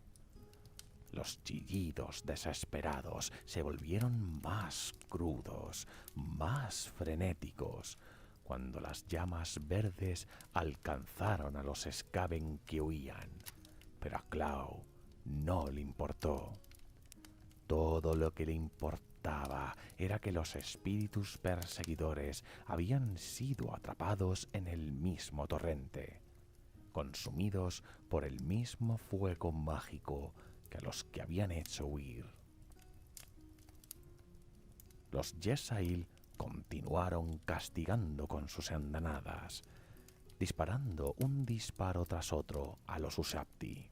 Los chillidos desesperados se volvieron más crudos, más frenéticos, cuando las llamas verdes alcanzaron a los Skaven que huían. Pero a Clau no le importó. Todo lo que le importaba era que los espíritus perseguidores habían sido atrapados en el mismo torrente, consumidos por el mismo fuego mágico que a los que habían hecho huir. Los Yesail continuaron castigando con sus andanadas, disparando un disparo tras otro a los Ushabti.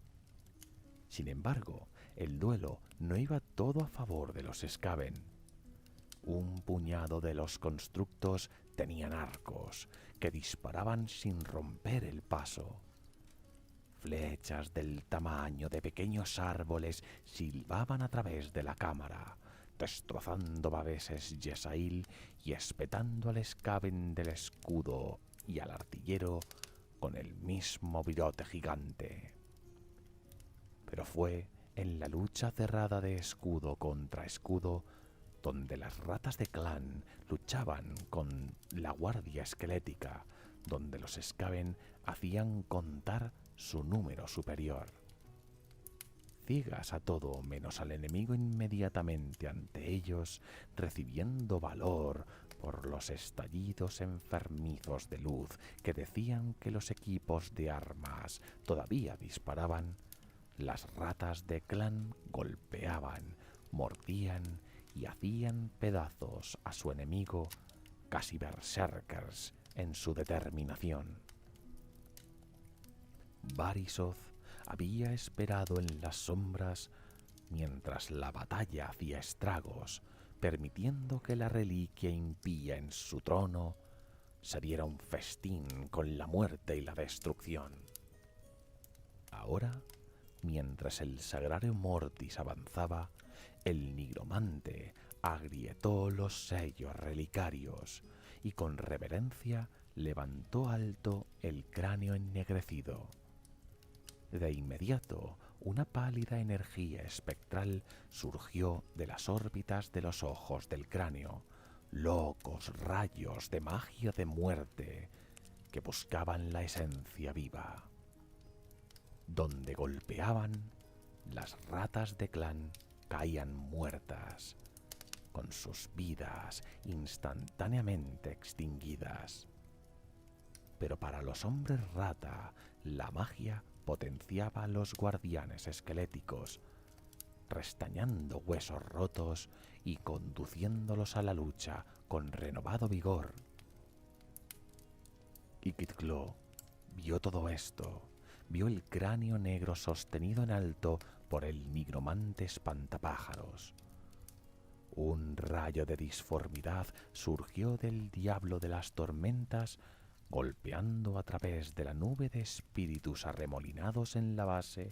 Sin embargo, el duelo no iba todo a favor de los Skaven. Un puñado de los constructos tenían arcos que disparaban sin romper el paso. Flechas del tamaño de pequeños árboles silbaban a través de la cámara, destrozando babeses Yesail y espetando al Skaven del escudo y al artillero con el mismo virote gigante. Pero fue en la lucha cerrada de escudo contra escudo donde las ratas de clan luchaban con la guardia esquelética, donde los Skaven hacían contar su número superior. Ciegas a todo menos al enemigo inmediatamente ante ellos, recibiendo valor por los estallidos enfermizos de luz que decían que los equipos de armas todavía disparaban, las ratas de clan golpeaban, mordían y hacían pedazos a su enemigo, casi berserkers en su determinación. Barisoth había esperado en las sombras mientras la batalla hacía estragos, permitiendo que la reliquia impía en su trono se diera un festín con la muerte y la destrucción. Ahora, mientras el sagrario Mortis avanzaba, el nigromante agrietó los sellos relicarios y con reverencia levantó alto el cráneo ennegrecido. De inmediato, una pálida energía espectral surgió de las órbitas de los ojos del cráneo, locos rayos de magia de muerte que buscaban la esencia viva. Donde golpeaban, las ratas de clan caían muertas, con sus vidas instantáneamente extinguidas. Pero para los hombres rata, la magia potenciaba a los guardianes esqueléticos, restañando huesos rotos y conduciéndolos a la lucha con renovado vigor. Ikit-Clo vio todo esto, vio el cráneo negro sostenido en alto por el nigromante espantapájaros. Un rayo de disformidad surgió del diablo de las tormentas, golpeando a través de la nube de espíritus arremolinados en la base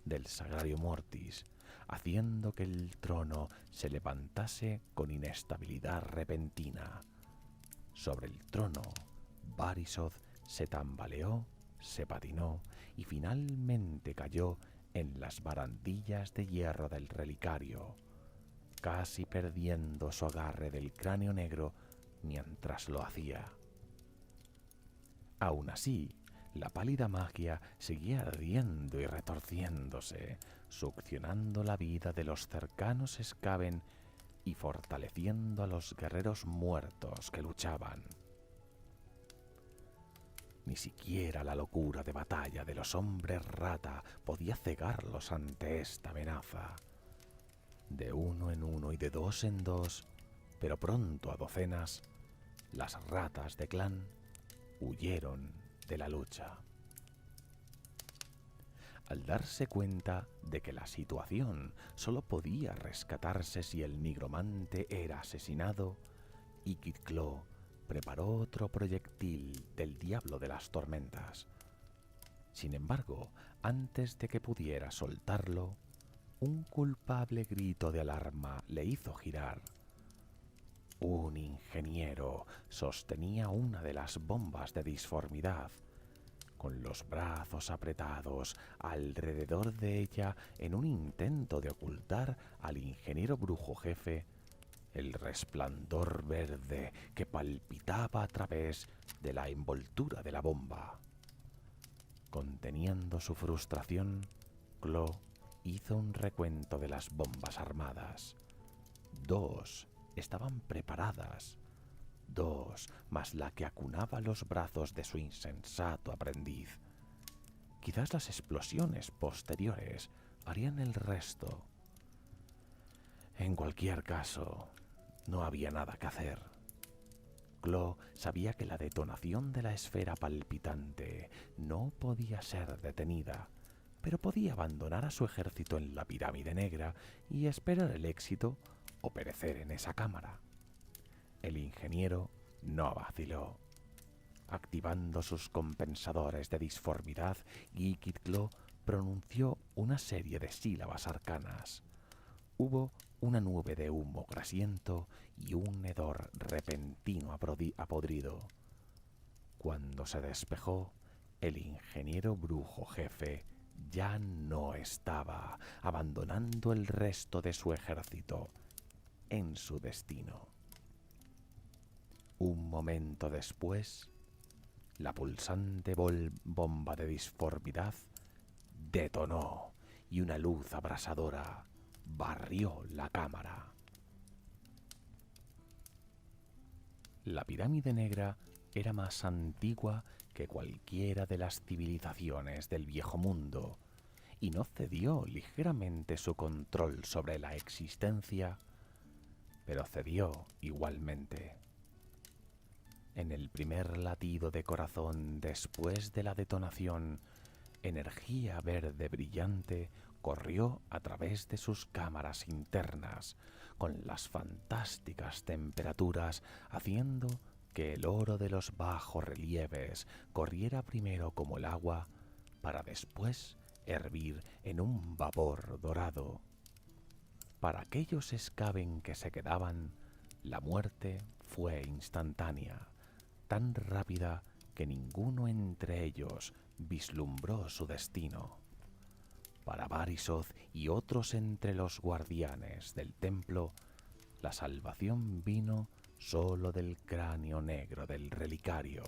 del sagrario Mortis, haciendo que el trono se levantase con inestabilidad repentina. Sobre el trono, Barisoth se tambaleó, se patinó y finalmente cayó en las barandillas de hierro del relicario, casi perdiendo su agarre del cráneo negro mientras lo hacía. Aún así, la pálida magia seguía ardiendo y retorciéndose, succionando la vida de los cercanos Skaven y fortaleciendo a los guerreros muertos que luchaban. Ni siquiera la locura de batalla de los hombres rata podía cegarlos ante esta amenaza. De uno en uno y de dos en dos, pero pronto a docenas, las ratas de clan huyeron de la lucha. Al darse cuenta de que la situación solo podía rescatarse si el nigromante era asesinado, Ikit-Clo preparó otro proyectil del diablo de las tormentas. Sin embargo, antes de que pudiera soltarlo, un culpable grito de alarma le hizo girar. Un ingeniero sostenía una de las bombas de disformidad, con los brazos apretados alrededor de ella en un intento de ocultar al ingeniero brujo jefe el resplandor verde que palpitaba a través de la envoltura de la bomba. Conteniendo su frustración, Clo hizo un recuento de las bombas armadas. 2 estaban preparadas. 2 más la que acunaba los brazos de su insensato aprendiz. Quizás las explosiones posteriores harían el resto. En cualquier caso, no había nada que hacer. Clo sabía que la detonación de la esfera palpitante no podía ser detenida, pero podía abandonar a su ejército en la pirámide negra y esperar el éxito o perecer en esa cámara. El ingeniero no vaciló. Activando sus compensadores de disformidad, Ikit-Clo pronunció una serie de sílabas arcanas. Hubo una nube de humo grasiento y un hedor repentino apodrido. Cuando se despejó, el ingeniero brujo jefe ya no estaba, abandonando el resto de su ejército en su destino. Un momento después, la pulsante bomba de disformidad detonó y una luz abrasadora barrió la cámara. La pirámide negra era más antigua que cualquiera de las civilizaciones del viejo mundo y no cedió ligeramente su control sobre la existencia, pero cedió igualmente. En el primer latido de corazón después de la detonación, energía verde brillante corrió a través de sus cámaras internas, con las fantásticas temperaturas haciendo que el oro de los bajos relieves corriera primero como el agua, para después hervir en un vapor dorado. Para aquellos Skaven que se quedaban, la muerte fue instantánea, tan rápida que ninguno entre ellos vislumbró su destino. Para Barisoth y otros entre los guardianes del templo, la salvación vino solo del cráneo negro del relicario.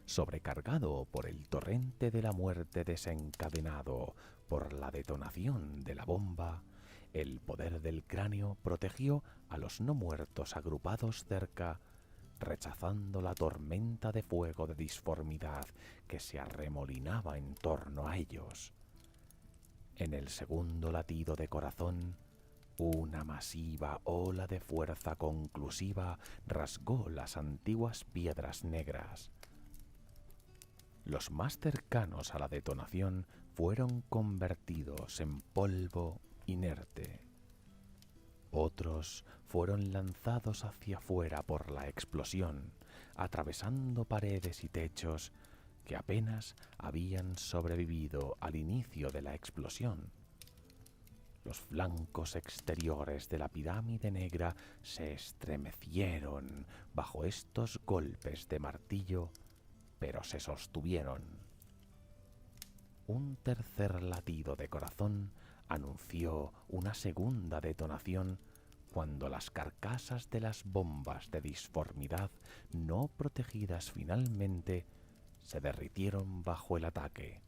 Sobrecargado por el torrente de la muerte desencadenado por la detonación de la bomba, el poder del cráneo protegió a los no muertos agrupados cerca, rechazando la tormenta de fuego de disformidad que se arremolinaba en torno a ellos. En el segundo latido de corazón, una masiva ola de fuerza conclusiva rasgó las antiguas piedras negras. Los más cercanos a la detonación fueron convertidos en polvo inerte. Otros fueron lanzados hacia afuera por la explosión, atravesando paredes y techos que apenas habían sobrevivido al inicio de la explosión. Los flancos exteriores de la pirámide negra se estremecieron bajo estos golpes de martillo, pero se sostuvieron. Un tercer latido de corazón anunció una segunda detonación cuando las carcasas de las bombas de disformidad no protegidas finalmente se derritieron bajo el ataque.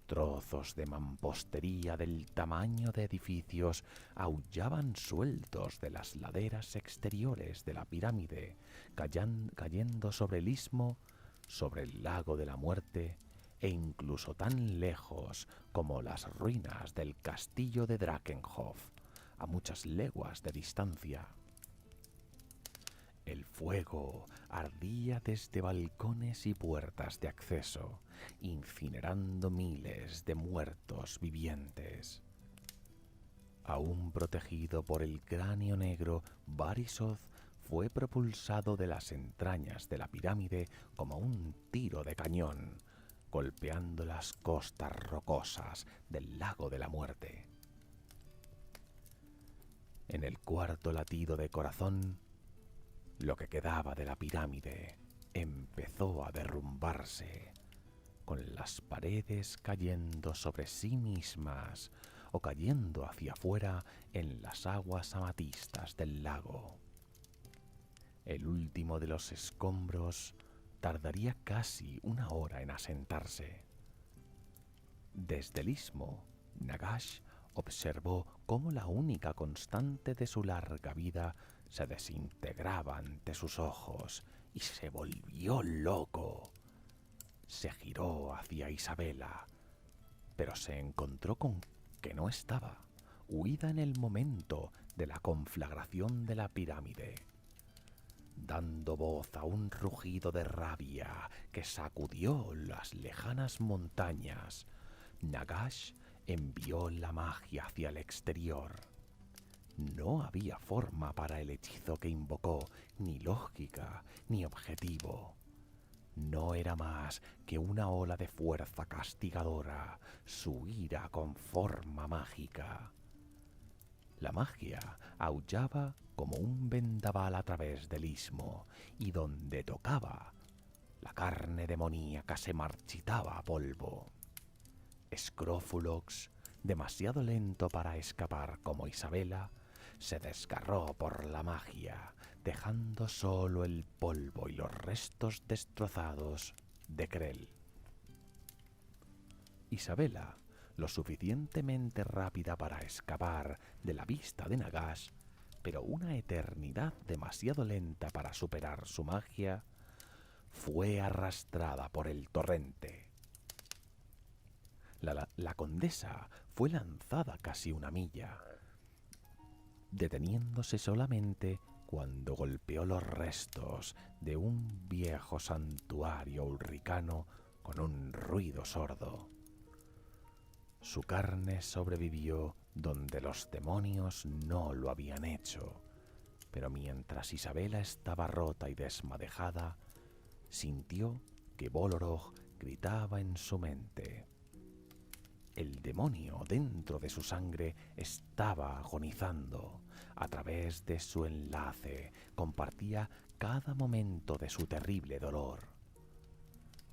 Trozos de mampostería del tamaño de edificios aullaban sueltos de las laderas exteriores de la pirámide, cayendo sobre el istmo, sobre el lago de la muerte, e incluso tan lejos como las ruinas del castillo de Drakenhof, a muchas leguas de distancia. El fuego ardía desde balcones y puertas de acceso, incinerando miles de muertos vivientes. Aún protegido por el cráneo negro, Barisoth fue propulsado de las entrañas de la pirámide como un tiro de cañón, golpeando las costas rocosas del lago de la muerte. En el cuarto latido de corazón, lo que quedaba de la pirámide empezó a derrumbarse, con las paredes cayendo sobre sí mismas o cayendo hacia afuera en las aguas amatistas del lago. El último de los escombros tardaría casi 1 hora en asentarse. Desde el istmo, Nagash observó cómo la única constante de su larga vida se desintegraba ante sus ojos y se volvió loco. Se giró hacia Isabela, pero se encontró con que no estaba, huida en el momento de la conflagración de la pirámide. Dando voz a un rugido de rabia que sacudió las lejanas montañas, Nagash envió la magia hacia el exterior. No había forma para el hechizo que invocó, ni lógica, ni objetivo. No era más que una ola de fuerza castigadora, su ira con forma mágica. La magia aullaba como un vendaval a través del istmo, y donde tocaba, la carne demoníaca se marchitaba a polvo. Scrofulux, demasiado lento para escapar como Isabela, se desgarró por la magia, dejando solo el polvo y los restos destrozados de Krell. Isabela, lo suficientemente rápida para escapar de la vista de Nagash, pero una eternidad demasiado lenta para superar su magia, fue arrastrada por el torrente. La condesa fue lanzada casi 1 milla, deteniéndose solamente cuando golpeó los restos de un viejo santuario ulricano con un ruido sordo. Su carne sobrevivió donde los demonios no lo habían hecho, pero mientras Isabela estaba rota y desmadejada, sintió que Bolorog gritaba en su mente. El demonio dentro de su sangre estaba agonizando. A través de su enlace compartía cada momento de su terrible dolor.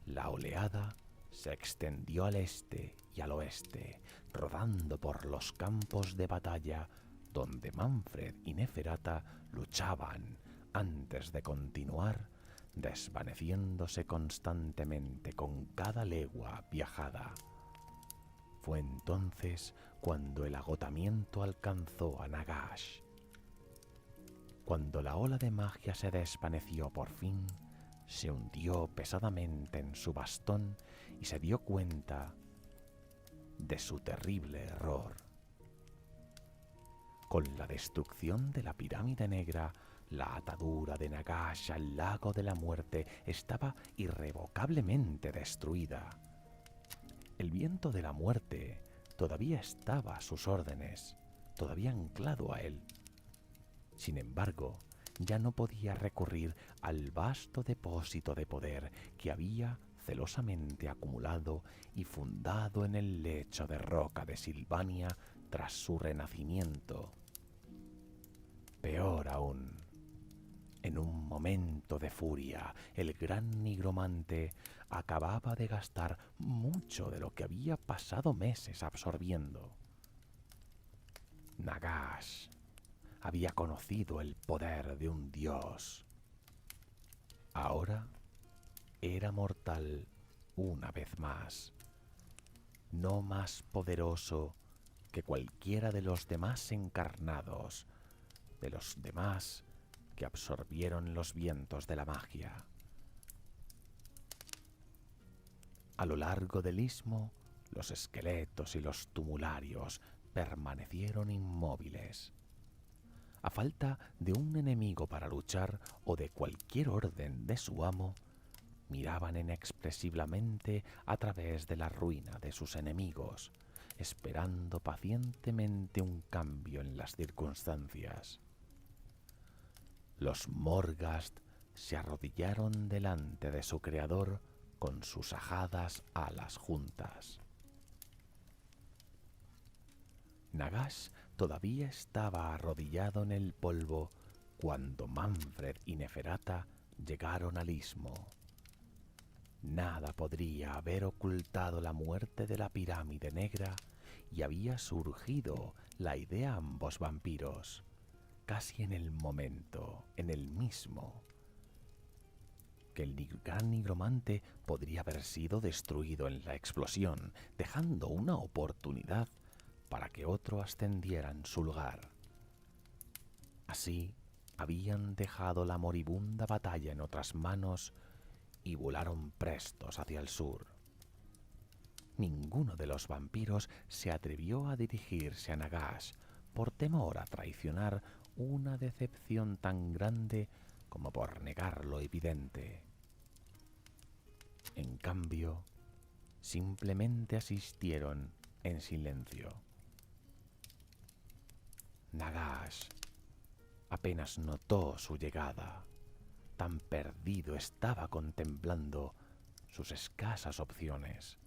La oleada se extendió al este y al oeste, rodando por los campos de batalla donde Manfred y Neferata luchaban antes de continuar, desvaneciéndose constantemente con cada legua viajada. Fue entonces cuando el agotamiento alcanzó a Nagash. Cuando la ola de magia se desvaneció por fin, se hundió pesadamente en su bastón y se dio cuenta de su terrible error. Con la destrucción de la pirámide negra, la atadura de Nagash al lago de la muerte estaba irrevocablemente destruida. El viento de la muerte todavía estaba a sus órdenes, todavía anclado a él. Sin embargo, ya no podía recurrir al vasto depósito de poder que había celosamente acumulado y fundado en el lecho de roca de Silvania tras su renacimiento. Peor aún, en un momento de furia, el gran nigromante acababa de gastar mucho de lo que había pasado meses absorbiendo. Nagash había conocido el poder de un dios. Ahora era mortal una vez más. no más poderoso que cualquiera de los demás encarnados, de los demás que absorbieron los vientos de la magia. A lo largo del istmo, los esqueletos y los tumularios permanecieron inmóviles. A falta de un enemigo para luchar o de cualquier orden de su amo, miraban inexpresiblemente a través de la ruina de sus enemigos, esperando pacientemente un cambio en las circunstancias. Los Morghast se arrodillaron delante de su creador con sus ajadas alas juntas. Nagash todavía estaba arrodillado en el polvo cuando Manfred y Neferata llegaron al istmo. Nada podría haber ocultado la muerte de la pirámide negra y había surgido la idea a ambos vampiros, casi en el momento, en el mismo, que el gran nigromante podría haber sido destruido en la explosión, dejando una oportunidad para que otro ascendiera en su lugar. Así, habían dejado la moribunda batalla en otras manos y volaron prestos hacia el sur. Ninguno de los vampiros se atrevió a dirigirse a Nagash por temor a traicionar una decepción tan grande como por negar lo evidente. En cambio, simplemente asistieron en silencio. Nagash apenas notó su llegada. Tan perdido estaba contemplando sus escasas opciones.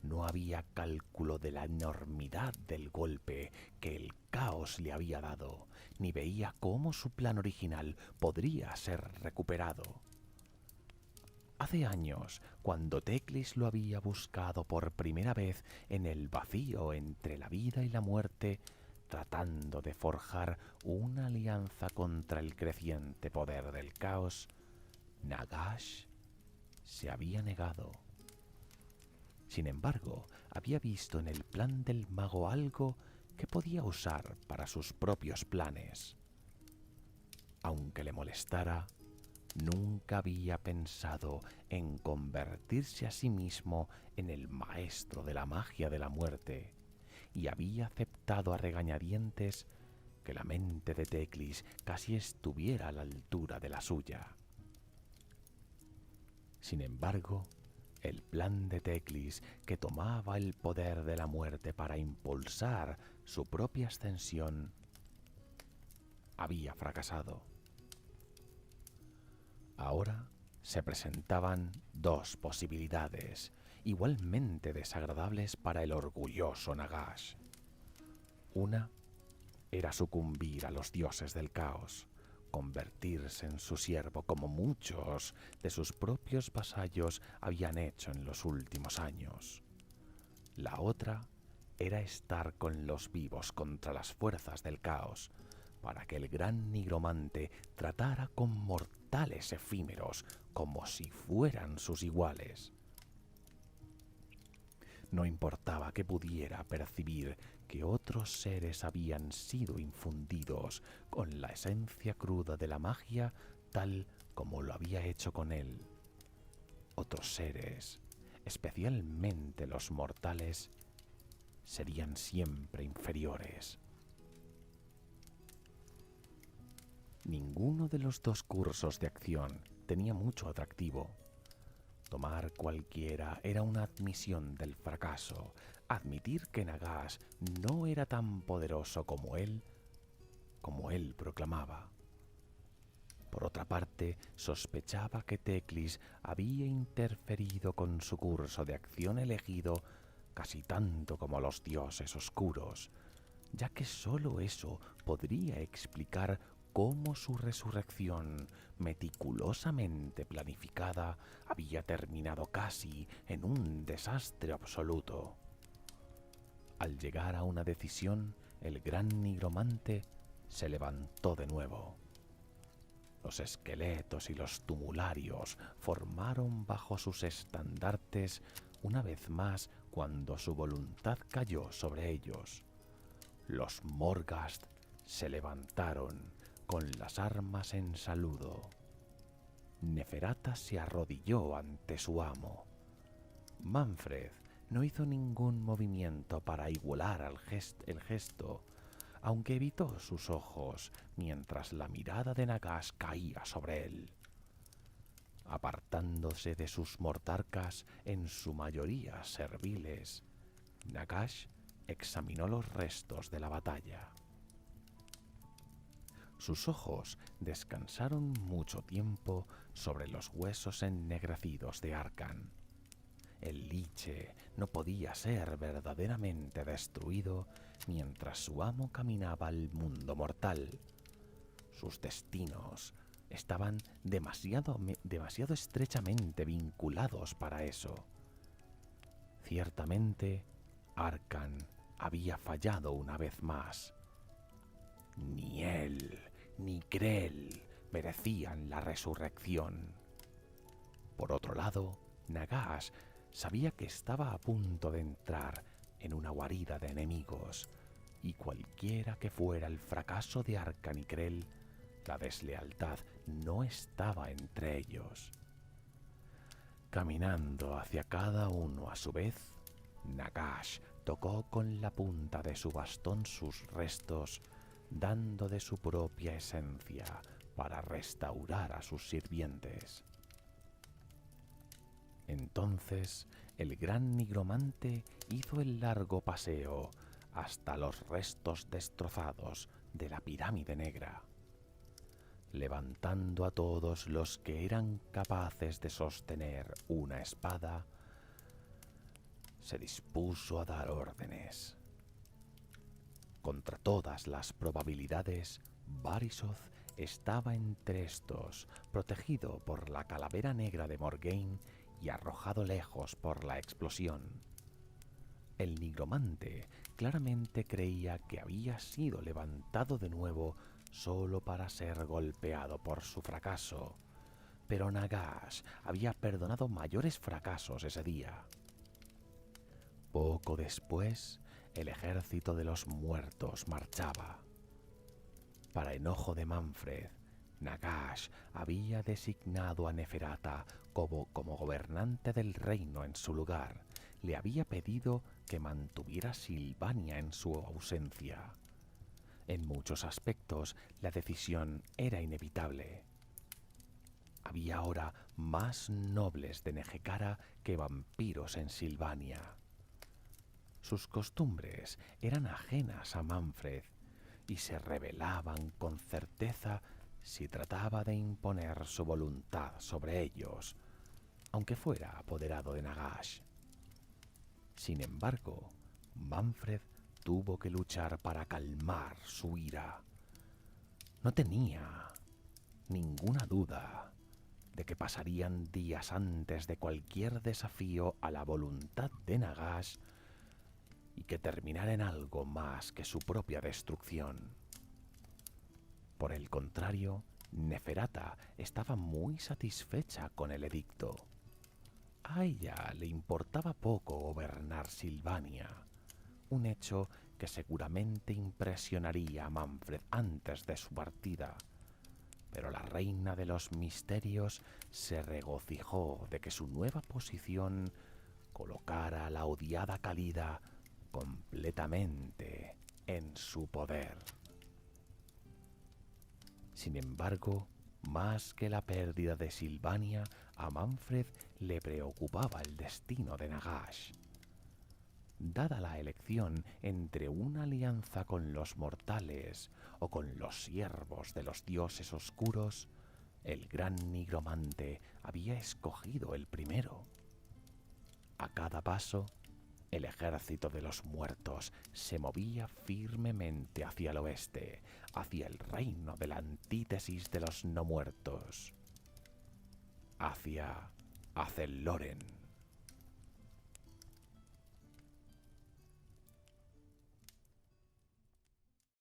No había cálculo de la enormidad del golpe que el caos le había dado, ni veía cómo su plan original podría ser recuperado. Hace años, cuando Teclis lo había buscado por primera vez en el vacío entre la vida y la muerte, tratando de forjar una alianza contra el creciente poder del caos, Nagash se había negado. Sin embargo, había visto en el plan del mago algo que podía usar para sus propios planes. Aunque le molestara, nunca había pensado en convertirse a sí mismo en el maestro de la magia de la muerte, y había aceptado a regañadientes que la mente de Teclis casi estuviera a la altura de la suya. Sin embargo, el plan de Teclis, que tomaba el poder de la muerte para impulsar su propia ascensión, había fracasado. Ahora se presentaban dos posibilidades, igualmente desagradables para el orgulloso Nagash. Una era sucumbir a los dioses del caos, convertirse en su siervo como muchos de sus propios vasallos habían hecho en los últimos años. La otra era estar con los vivos contra las fuerzas del caos, para que el gran nigromante tratara con mortales efímeros como si fueran sus iguales. No importaba que pudiera percibir que otros seres habían sido infundidos con la esencia cruda de la magia tal como lo había hecho con él. Otros seres, especialmente los mortales, serían siempre inferiores. Ninguno de los dos cursos de acción tenía mucho atractivo. Tomar cualquiera era una admisión del fracaso, admitir que Nagash no era tan poderoso como él proclamaba. Por otra parte, sospechaba que Teclis había interferido con su curso de acción elegido casi tanto como los dioses oscuros, ya que sólo eso podría explicar cómo su resurrección, meticulosamente planificada, había terminado casi en un desastre absoluto. Al llegar a una decisión, el gran nigromante se levantó de nuevo. Los esqueletos y los tumularios formaron bajo sus estandartes una vez más cuando su voluntad cayó sobre ellos, los Morghast se levantaron con las armas en saludo. Neferata se arrodilló ante su amo. Manfred no hizo ningún movimiento para igualar el gesto, aunque evitó sus ojos mientras la mirada de Nagash caía sobre él. Apartándose de sus mortarcas, en su mayoría serviles, Nagash examinó los restos de la batalla. Sus ojos descansaron mucho tiempo sobre los huesos ennegrecidos de Arkan. El Liche no podía ser verdaderamente destruido mientras su amo caminaba al mundo mortal. Sus destinos estaban demasiado estrechamente vinculados para eso. Ciertamente, Arkan había fallado una vez más. Ni él ni Grell merecían la resurrección. Por otro lado, Nagash sabía que estaba a punto de entrar en una guarida de enemigos, y cualquiera que fuera el fracaso de Arkan y Grell, la deslealtad no estaba entre ellos. Caminando hacia cada uno a su vez, Nagash tocó con la punta de su bastón sus restos, dando de su propia esencia para restaurar a sus sirvientes. Entonces el gran nigromante hizo el largo paseo hasta los restos destrozados de la pirámide negra. Levantando a todos los que eran capaces de sostener una espada, se dispuso a dar órdenes. Contra todas las probabilidades, Barisoth estaba entre estos, protegido por la calavera negra de Morgaine y arrojado lejos por la explosión. El nigromante claramente creía que había sido levantado de nuevo solo para ser golpeado por su fracaso, pero Nagash había perdonado mayores fracasos ese día. Poco después, el ejército de los muertos marchaba. Para enojo de Manfred, Nagash había designado a Neferata como gobernante del reino en su lugar. Le había pedido que mantuviera Silvania en su ausencia. En muchos aspectos, la decisión era inevitable. Había ahora más nobles de Nehekhara que vampiros en Silvania. Sus costumbres eran ajenas a Manfred y se rebelaban con certeza si trataba de imponer su voluntad sobre ellos, aunque fuera apoderado de Nagash. Sin embargo, Manfred tuvo que luchar para calmar su ira. No tenía ninguna duda de que pasarían días antes de cualquier desafío a la voluntad de Nagash y que terminara en algo más que su propia destrucción. Por el contrario, Neferata estaba muy satisfecha con el edicto. A ella le importaba poco gobernar Silvania, un hecho que seguramente impresionaría a Manfred antes de su partida, pero la reina de los misterios se regocijó de que su nueva posición colocara a la odiada Khalida completamente en su poder. Sin embargo, más que la pérdida de Silvania, a Manfred le preocupaba el destino de Nagash. Dada la elección entre una alianza con los mortales o con los siervos de los dioses oscuros, el gran nigromante había escogido el primero. A cada paso, el ejército de los muertos se movía firmemente hacia el oeste, hacia el reino de la antítesis de los no muertos, hacia Azelloren.